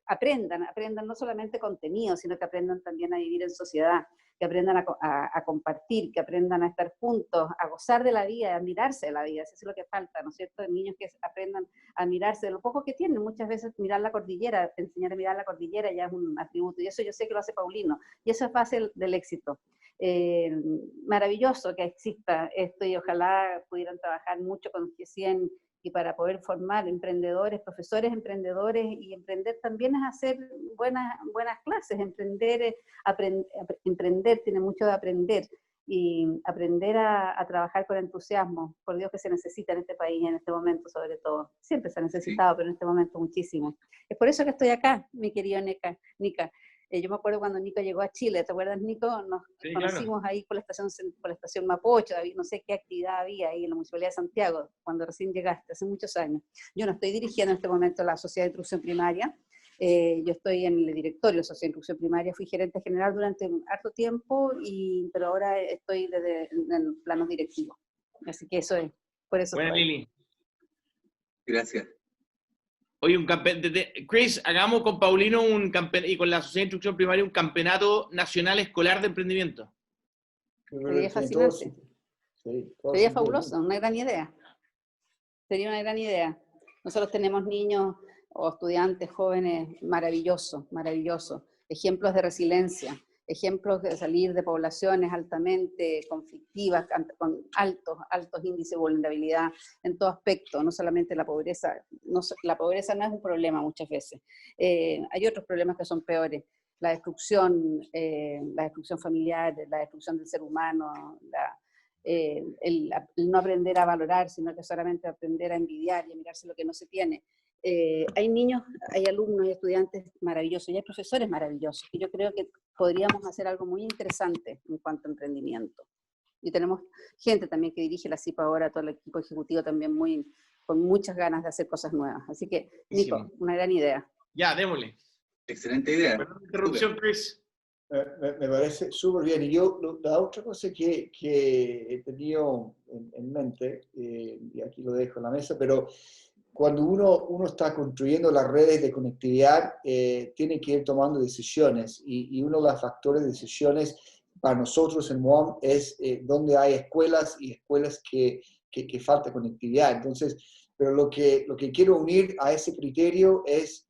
aprendan no solamente contenido, sino que aprendan también a vivir en sociedad, que aprendan a compartir, que aprendan a estar juntos, a gozar de la vida, a admirarse de la vida. Eso es lo que falta, ¿no es cierto? Niños que aprendan a admirarse de lo poco que tienen. Muchas veces mirar la cordillera, enseñar a mirar la cordillera ya es un atributo, y eso yo sé que lo hace Paulino, y eso es base del éxito. Maravilloso que exista esto, y ojalá pudieran trabajar mucho con G100 y para poder formar emprendedores, profesores emprendedores, y emprender también es hacer buenas clases. Emprender tiene mucho de aprender, y aprender a trabajar con entusiasmo, por Dios que se necesita en este país, en este momento sobre todo. Siempre se ha necesitado, pero en este momento muchísimo. Es por eso que estoy acá, mi querido Nica. Yo me acuerdo cuando Nico llegó a Chile, ¿te acuerdas, Nico? Nos conocimos, claro, ahí por la estación Mapocho, no sé qué actividad había ahí en la Municipalidad de Santiago, cuando recién llegaste, hace muchos años. Yo no estoy dirigiendo en este momento la Sociedad de Instrucción Primaria, yo estoy en el directorio de la Sociedad de Instrucción Primaria, fui gerente general durante un harto tiempo, pero ahora estoy en planos directivos. Así que eso es, por eso. Bueno, Lili. Gracias. Oye, Chris, hagamos con Paulino y con la Sociedad de Instrucción Primaria un campeonato nacional escolar de emprendimiento. Sería fascinante. Sería fabuloso, una gran idea. Sería una gran idea. Nosotros tenemos niños o estudiantes jóvenes maravillosos, ejemplos de resiliencia, ejemplos de salir de poblaciones altamente conflictivas, con altos índices de vulnerabilidad en todo aspecto, no solamente la pobreza. La pobreza no es un problema muchas veces. Hay otros problemas que son peores. La destrucción familiar, la destrucción del ser humano, el no aprender a valorar, sino que solamente aprender a envidiar y a mirarse lo que no se tiene. Hay niños, hay alumnos y estudiantes maravillosos, y hay profesores maravillosos, y yo creo que podríamos hacer algo muy interesante en cuanto a emprendimiento. Y tenemos gente también que dirige la CIP ahora, todo el equipo ejecutivo también con muchas ganas de hacer cosas nuevas. Así que, Nico, una gran idea. Ya, démosle. Excelente idea. Perdón, interrupción, Chris. Me parece súper bien. Y yo, la otra cosa que he tenido en mente, y aquí lo dejo en la mesa, pero cuando uno está construyendo las redes de conectividad, tiene que ir tomando decisiones, y uno de los factores de decisiones para nosotros en MOAM es donde hay escuelas que falta conectividad. Entonces, pero lo que quiero unir a ese criterio es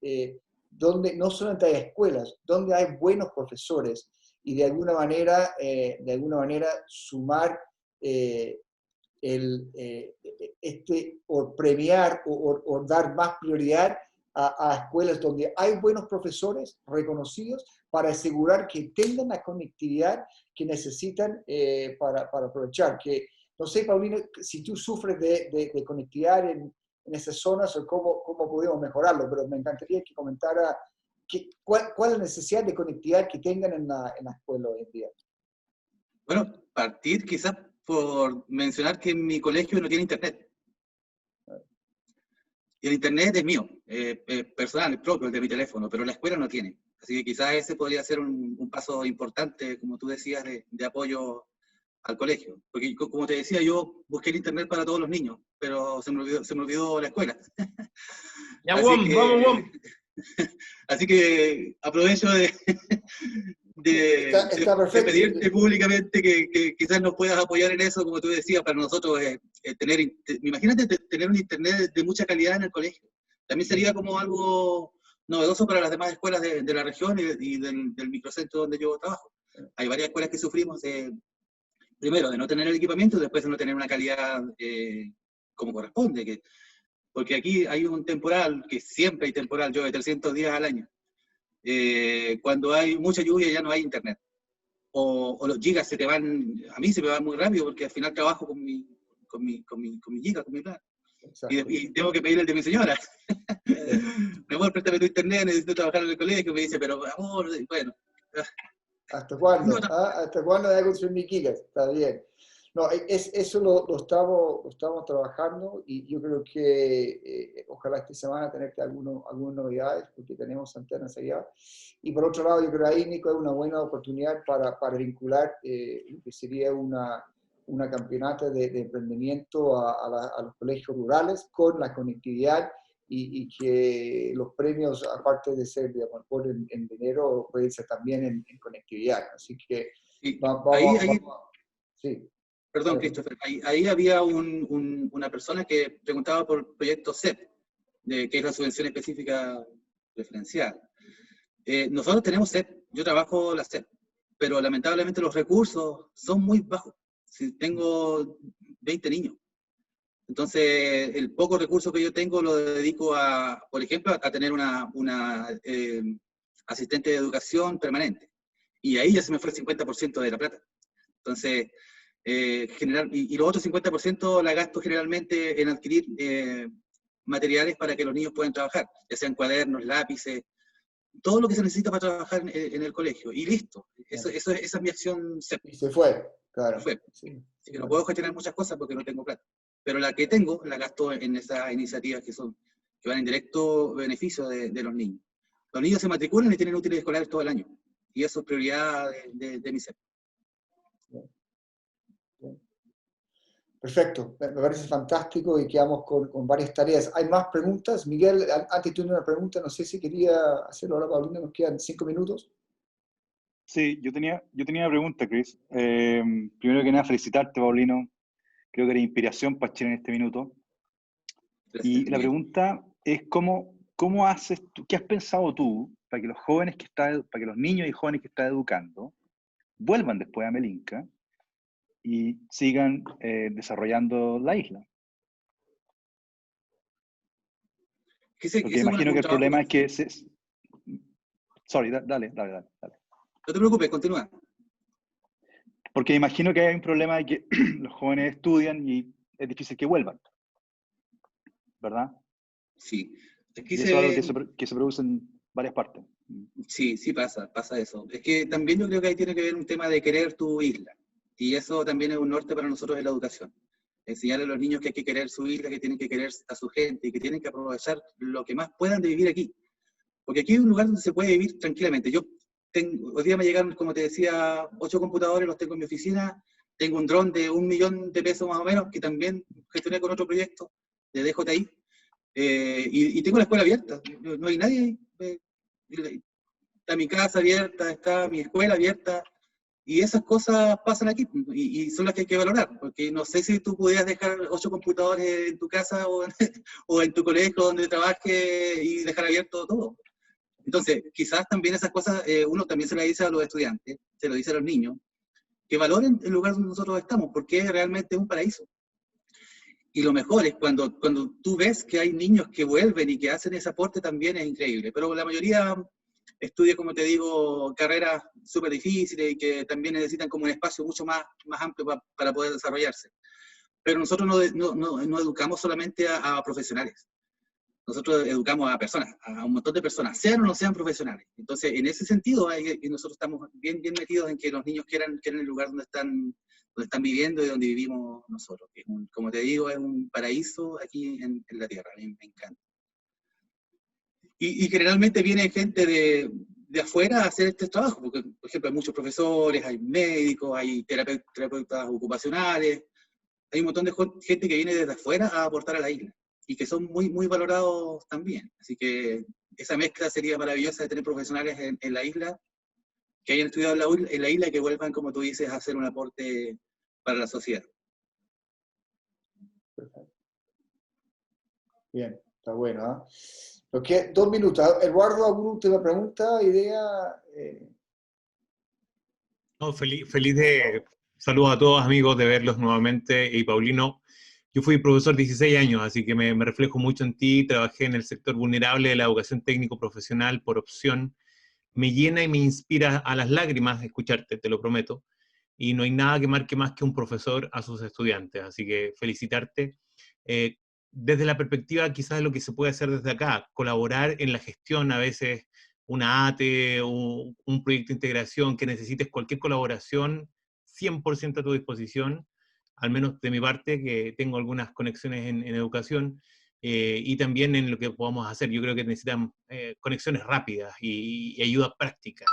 donde no solamente hay escuelas, donde hay buenos profesores, y de alguna manera sumar o premiar o dar más prioridad a escuelas donde hay buenos profesores reconocidos, para asegurar que tengan la conectividad que necesitan para aprovechar. Que, no sé, Paulino, si tú sufres de conectividad en esas zonas, o cómo podemos mejorarlo, pero me encantaría que comentara cuál es la necesidad de conectividad que tengan en la escuela hoy en día. Bueno, partir quizás por mencionar que mi colegio no tiene internet. Y el internet es mío, personal, es propio, el de mi teléfono, pero la escuela no tiene. Así que quizás ese podría ser un paso importante, como tú decías, de apoyo al colegio. Porque como te decía, yo busqué el internet para todos los niños, pero se me olvidó la escuela. Ya, vamos. Así que aprovecho de pedirte públicamente que quizás nos puedas apoyar en eso, como tú decías, para nosotros imagínate tener un internet de mucha calidad en el colegio. También sería como algo novedoso para las demás escuelas de la región y del microcentro donde yo trabajo. Hay varias escuelas que sufrimos primero de no tener el equipamiento, después de no tener una calidad como corresponde, porque aquí hay un temporal, que siempre hay temporal, llueve 300 días al año. Cuando hay mucha lluvia ya no hay internet. O los gigas se te van, a mí se me van muy rápido porque al final trabajo con mi giga, con mi plan. Y tengo que pedirle el de mi señora. Mi amor, préstame tu internet, necesito trabajar en el colegio. Me dice, pero amor, bueno. ¿Hasta cuándo? ¿Hasta cuándo voy a consumir gigas? Está bien. No, eso lo estamos trabajando y yo creo que ojalá esta semana tenerte algunas novedades porque tenemos antenas allá. Y por otro lado, yo creo que ahí, Nico, es una buena oportunidad para vincular lo que sería una campeonata de emprendimiento a los colegios rurales con la conectividad y que los premios, aparte de ser de por en dinero, pueden ser también en conectividad. Así que sí. Perdón, Christopher, ahí había una persona que preguntaba por proyecto CEP, que es la subvención específica referencial. Nosotros tenemos CEP, yo trabajo la CEP, pero lamentablemente los recursos son muy bajos. Si tengo 20 niños. Entonces, el poco recurso que yo tengo lo dedico por ejemplo, a tener una asistente de educación permanente. Y ahí ya se me fue el 50% de la plata. Entonces, y los otros 50% la gasto generalmente en adquirir materiales para que los niños puedan trabajar, ya sean cuadernos, lápices, todo lo que se necesita para trabajar en el colegio. Y listo. Esa es mi acción. Y se fue, claro. Se fue. Sí. Así que no puedo gestionar muchas cosas porque no tengo plata. Pero la que tengo, la gasto en esas iniciativas que van en directo beneficio de los niños. Los niños se matriculan y tienen útiles escolares todo el año. Y eso es prioridad de mi CEP. Perfecto, me parece fantástico y quedamos con varias tareas. ¿Hay más preguntas? Miguel, antes tuve una pregunta, no sé si quería hacerlo ahora, Paulina, nos quedan 5 minutos. Sí, yo tenía una pregunta, Chris. Primero que nada, felicitarte, Paulino. Creo que eres inspiración para Chile en este minuto. Y la pregunta es ¿cómo haces tú, qué has pensado tú para que los niños y jóvenes que estás educando vuelvan después a Melinka y sigan desarrollando la isla? Porque imagino que el problema es que... Sorry, dale. No te preocupes, continúa. Porque imagino que hay un problema de que los jóvenes estudian y es difícil que vuelvan, ¿verdad? Sí. Y eso es algo que se produce en varias partes. Sí, pasa eso. Es que también yo creo que ahí tiene que ver un tema de querer tu isla. Y eso también es un norte para nosotros en la educación. Enseñarle a los niños que hay que querer su isla, que tienen que querer a su gente y que tienen que aprovechar lo que más puedan de vivir aquí. Porque aquí es un lugar donde se puede vivir tranquilamente. Hoy día me llegaron, como te decía, 8 computadores, los tengo en mi oficina. Tengo un dron de $1.000.000 más o menos, que también gestioné con otro proyecto de DJI. Y tengo la escuela abierta. No hay nadie. Está mi casa abierta, está mi escuela abierta. Y esas cosas pasan aquí y son las que hay que valorar, porque no sé si tú pudieras dejar 8 computadores en tu casa o en tu colegio donde trabajes y dejar abierto todo. Entonces, quizás también esas cosas uno también se las dice a los estudiantes, se lo dice a los niños, que valoren el lugar donde nosotros estamos, porque es realmente un paraíso. Y lo mejor es cuando tú ves que hay niños que vuelven y que hacen ese aporte también es increíble, pero la mayoría estudia, como te digo, carreras súper difíciles y que también necesitan como un espacio mucho más amplio para poder desarrollarse. Pero nosotros no educamos solamente a profesionales. nosotros educamos a personas, a un montón de personas, sean o no sean profesionales. Entonces, en ese sentido, nosotros estamos bien metidos en que los niños quieran el lugar donde están viviendo y donde vivimos nosotros. Como te digo, es un paraíso aquí en la tierra, a mí me encanta. Y generalmente viene gente de afuera a hacer este trabajo, porque, por ejemplo, hay muchos profesores, hay médicos, hay terapeutas ocupacionales, hay un montón de gente que viene desde afuera a aportar a la isla, y que son muy valorados también. Así que esa mezcla sería maravillosa de tener profesionales en la isla, que hayan estudiado en la isla y que vuelvan, como tú dices, a hacer un aporte para la sociedad. Perfecto. Bien, está bueno. ¿Eh? 2 minutos. Eduardo, ¿alguna última pregunta, idea? No, feliz de... Saludos a todos, amigos, de verlos nuevamente. Y Paulino, yo fui profesor 16 años, así que me reflejo mucho en ti. Trabajé en el sector vulnerable de la educación técnico-profesional por opción. Me llena y me inspira a las lágrimas escucharte, te lo prometo. Y no hay nada que marque más que un profesor a sus estudiantes. Así que felicitarte. Desde la perspectiva quizás de lo que se puede hacer desde acá, colaborar en la gestión, a veces una ATE, un proyecto de integración, que necesites cualquier colaboración, 100% a tu disposición, al menos de mi parte, que tengo algunas conexiones en educación, y también en lo que podamos hacer. Yo creo que necesitan conexiones rápidas y ayuda práctica.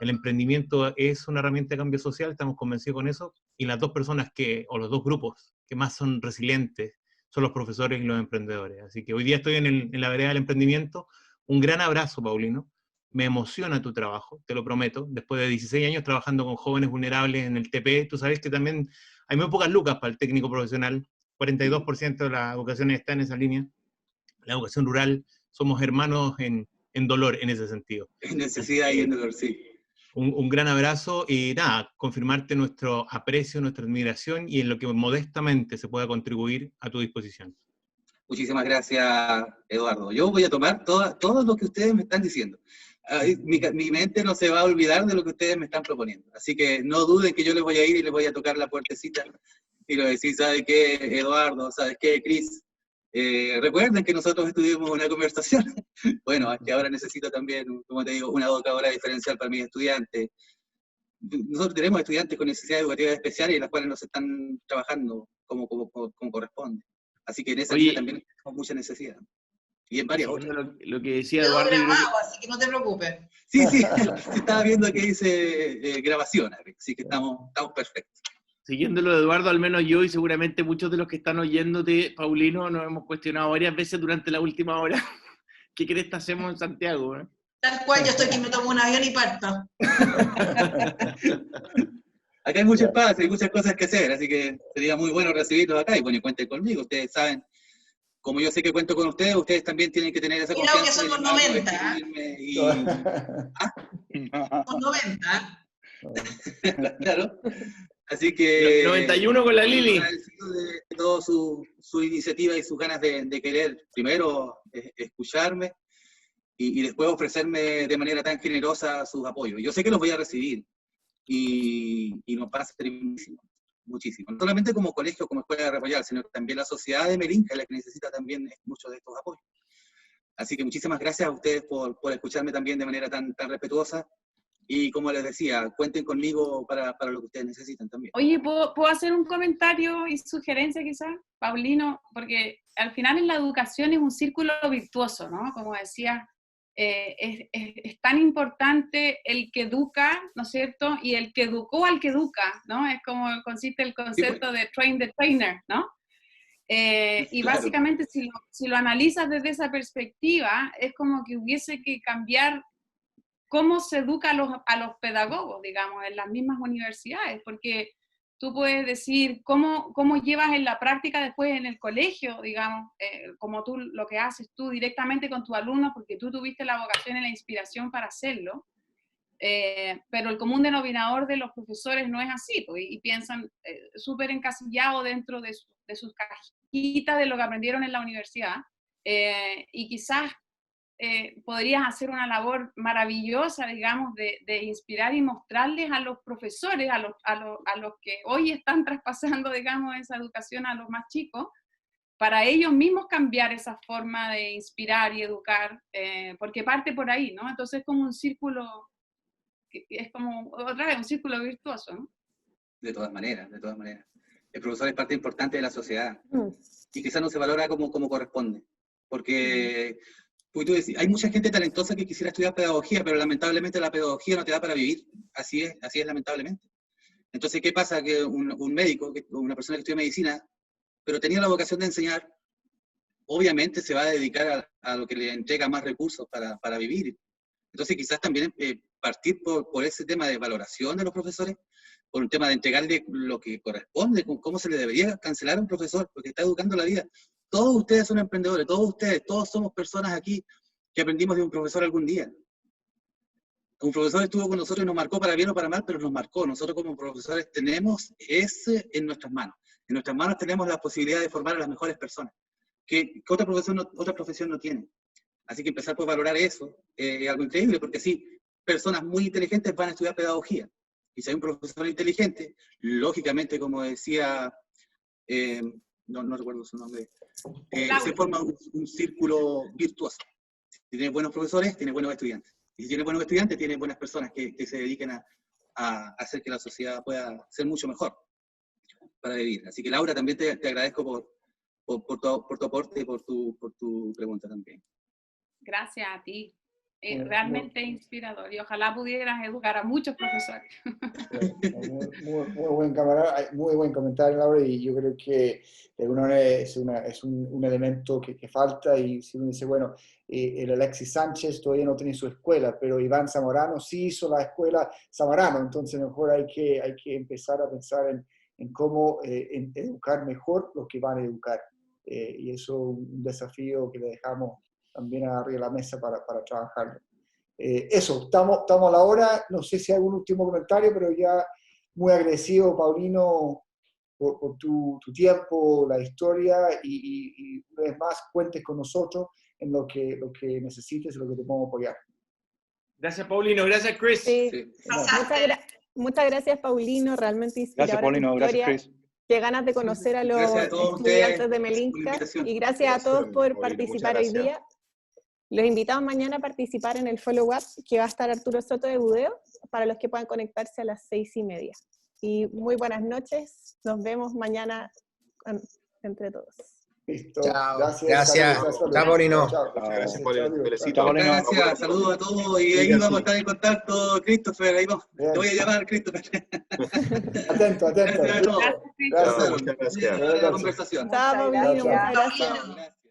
El emprendimiento es una herramienta de cambio social, estamos convencidos con eso, y las 2 personas o los 2 grupos que más son resilientes son los profesores y los emprendedores. Así que hoy día estoy en la vereda del emprendimiento. Un gran abrazo, Paulino. Me emociona tu trabajo, te lo prometo. Después de 16 años trabajando con jóvenes vulnerables en el TP, tú sabes que también hay muy pocas lucas para el técnico profesional. 42% de la educación está en esa línea. La educación rural, somos hermanos en dolor en ese sentido. En necesidad y en dolor, sí. Un gran abrazo y nada, confirmarte nuestro aprecio, nuestra admiración y en lo que modestamente se pueda contribuir a tu disposición. Muchísimas gracias, Eduardo. Yo voy a tomar todo lo que ustedes me están diciendo. Mi mente no se va a olvidar de lo que ustedes me están proponiendo. Así que no duden que yo les voy a ir y les voy a tocar la puertecita y les voy a decir, ¿sabes qué, Eduardo? ¿Sabes qué, Cris? Recuerden que nosotros estuvimos una conversación. Bueno, es que ahora necesito también, como te digo, una educadora diferencial para mis estudiantes. Nosotros tenemos estudiantes con necesidades educativas especiales y las cuales nos están trabajando como corresponde. Así que en esa línea también tenemos mucha necesidad. Y en varias otras. Lo que decía Eduardo... grabado, así que no te preocupes. Sí, estaba viendo que dice grabación, así que estamos perfectos. Siguiendo lo de Eduardo, al menos yo y seguramente muchos de los que están oyéndote, Paulino, nos hemos cuestionado varias veces durante la última hora qué crees que hacemos en Santiago. Tal cual, yo estoy que me tomo un avión y parto. Acá hay mucho espacio, hay muchas cosas que hacer, así que sería muy bueno recibirlos acá y bueno, cuenten conmigo. Ustedes saben, como yo sé que cuento con ustedes también tienen que tener esa confianza. Creo que son los 90. Son 90. Claro. Así que... 91 con la Lili. De toda su iniciativa y sus ganas de querer, primero, escucharme y después ofrecerme de manera tan generosa sus apoyos. Yo sé que los voy a recibir y nos va a ser muchísimo. No solamente como colegio, como escuela de Repollar, sino que también la sociedad de Melinca es la que necesita también muchos de estos apoyos. Así que muchísimas gracias a ustedes por escucharme también de manera tan respetuosa. Y como les decía, cuenten conmigo para lo que ustedes necesitan también. Oye, ¿puedo hacer un comentario y sugerencia quizás, Paulino? Porque al final en la educación es un círculo virtuoso, ¿no? Como decía, es tan importante el que educa, ¿no es cierto? Y el que educó al que educa, ¿no? Es como consiste el concepto de train the trainer, ¿no? Y Claro. básicamente si lo analizas desde esa perspectiva, es como que hubiese que cambiar cómo se educa a los pedagogos, digamos, en las mismas universidades, porque tú puedes decir cómo llevas en la práctica después en el colegio, digamos, como tú lo que haces tú directamente con tus alumnos, porque tú tuviste la vocación y la inspiración para hacerlo, pero el común denominador de los profesores no es así, pues, y piensan súper encasillados dentro de sus cajitas de lo que aprendieron en la universidad, y quizás podrías hacer una labor maravillosa, digamos, de inspirar y mostrarles a los profesores, a los que hoy están traspasando, digamos, esa educación a los más chicos, para ellos mismos cambiar esa forma de inspirar y educar, porque parte por ahí, ¿no? Entonces es como un círculo, es como otra vez un círculo virtuoso, ¿no? De todas maneras, de todas maneras. El profesor es parte importante de la sociedad y quizás no se valora como corresponde, porque tú decís, hay mucha gente talentosa que quisiera estudiar pedagogía, pero lamentablemente la pedagogía no te da para vivir, así es lamentablemente. Entonces, ¿qué pasa? Que un médico, una persona que estudia medicina, pero tenía la vocación de enseñar, obviamente se va a dedicar a lo que le entrega más recursos para vivir. Entonces, quizás también partir por ese tema de valoración de los profesores, por un tema de entregarle lo que corresponde, cómo se le debería cancelar a un profesor, porque está educando la vida. Todos ustedes son emprendedores, todos somos personas aquí que aprendimos de un profesor algún día. Un profesor estuvo con nosotros y nos marcó para bien o para mal, pero nos marcó. Nosotros como profesores tenemos ese en nuestras manos. En nuestras manos tenemos la posibilidad de formar a las mejores personas, que otra profesión no tiene. Así que empezar por valorar eso es algo increíble, porque sí, personas muy inteligentes van a estudiar pedagogía. Y si hay un profesor inteligente, lógicamente, como decía, no recuerdo su nombre, se forma un círculo virtuoso. Si tiene buenos profesores, tiene buenos estudiantes. Y si tiene buenos estudiantes, tiene buenas personas que se dediquen a hacer que la sociedad pueda ser mucho mejor para vivir. Así que Laura, también te agradezco por tu aporte y por tu pregunta también. Gracias a ti. Realmente inspirador y ojalá pudieras educar a muchos profesores. Muy buen camarada, muy buen comentario, Laura, y yo creo que de alguna manera es un elemento que falta. Y si uno dice, bueno, el Alexis Sánchez todavía no tiene su escuela, pero Iván Zamorano sí hizo la escuela Zamorano, entonces mejor hay que empezar a pensar en cómo educar mejor los que van a educar. Y eso es un desafío que le dejamos también arriba de la mesa para trabajarlo. Eso, estamos a la hora. No sé si hay algún último comentario, pero ya muy agradecido, Paulino, por tu tiempo, la historia, y una vez más, cuentes con nosotros en lo que necesites y lo que te podemos apoyar. Gracias, Paulino. Gracias, Chris. Sí. Muchas gracias, Paulino. Realmente inspiradora. Gracias, Paulino. Gracias, Chris. Qué ganas de conocer a los estudiantes de Melinka. Y gracias a todos por participar hoy día. Los invitamos mañana a participar en el follow-up, que va a estar Arturo Soto de Budeo, para los que puedan conectarse a las 6:30. Y muy buenas noches. Nos vemos mañana entre todos. Listo. Chao. Gracias. Chao, Paulino. Gracias, Paulino. Gracias, saludos a todos. Y ahí vamos a estar en contacto, Christopher. Ahí vamos. Te voy a llamar, Christopher. Atento. Gracias a todos. Gracias. Muchas gracias. Buena conversación. Chao, Paulino. Muchas gracias.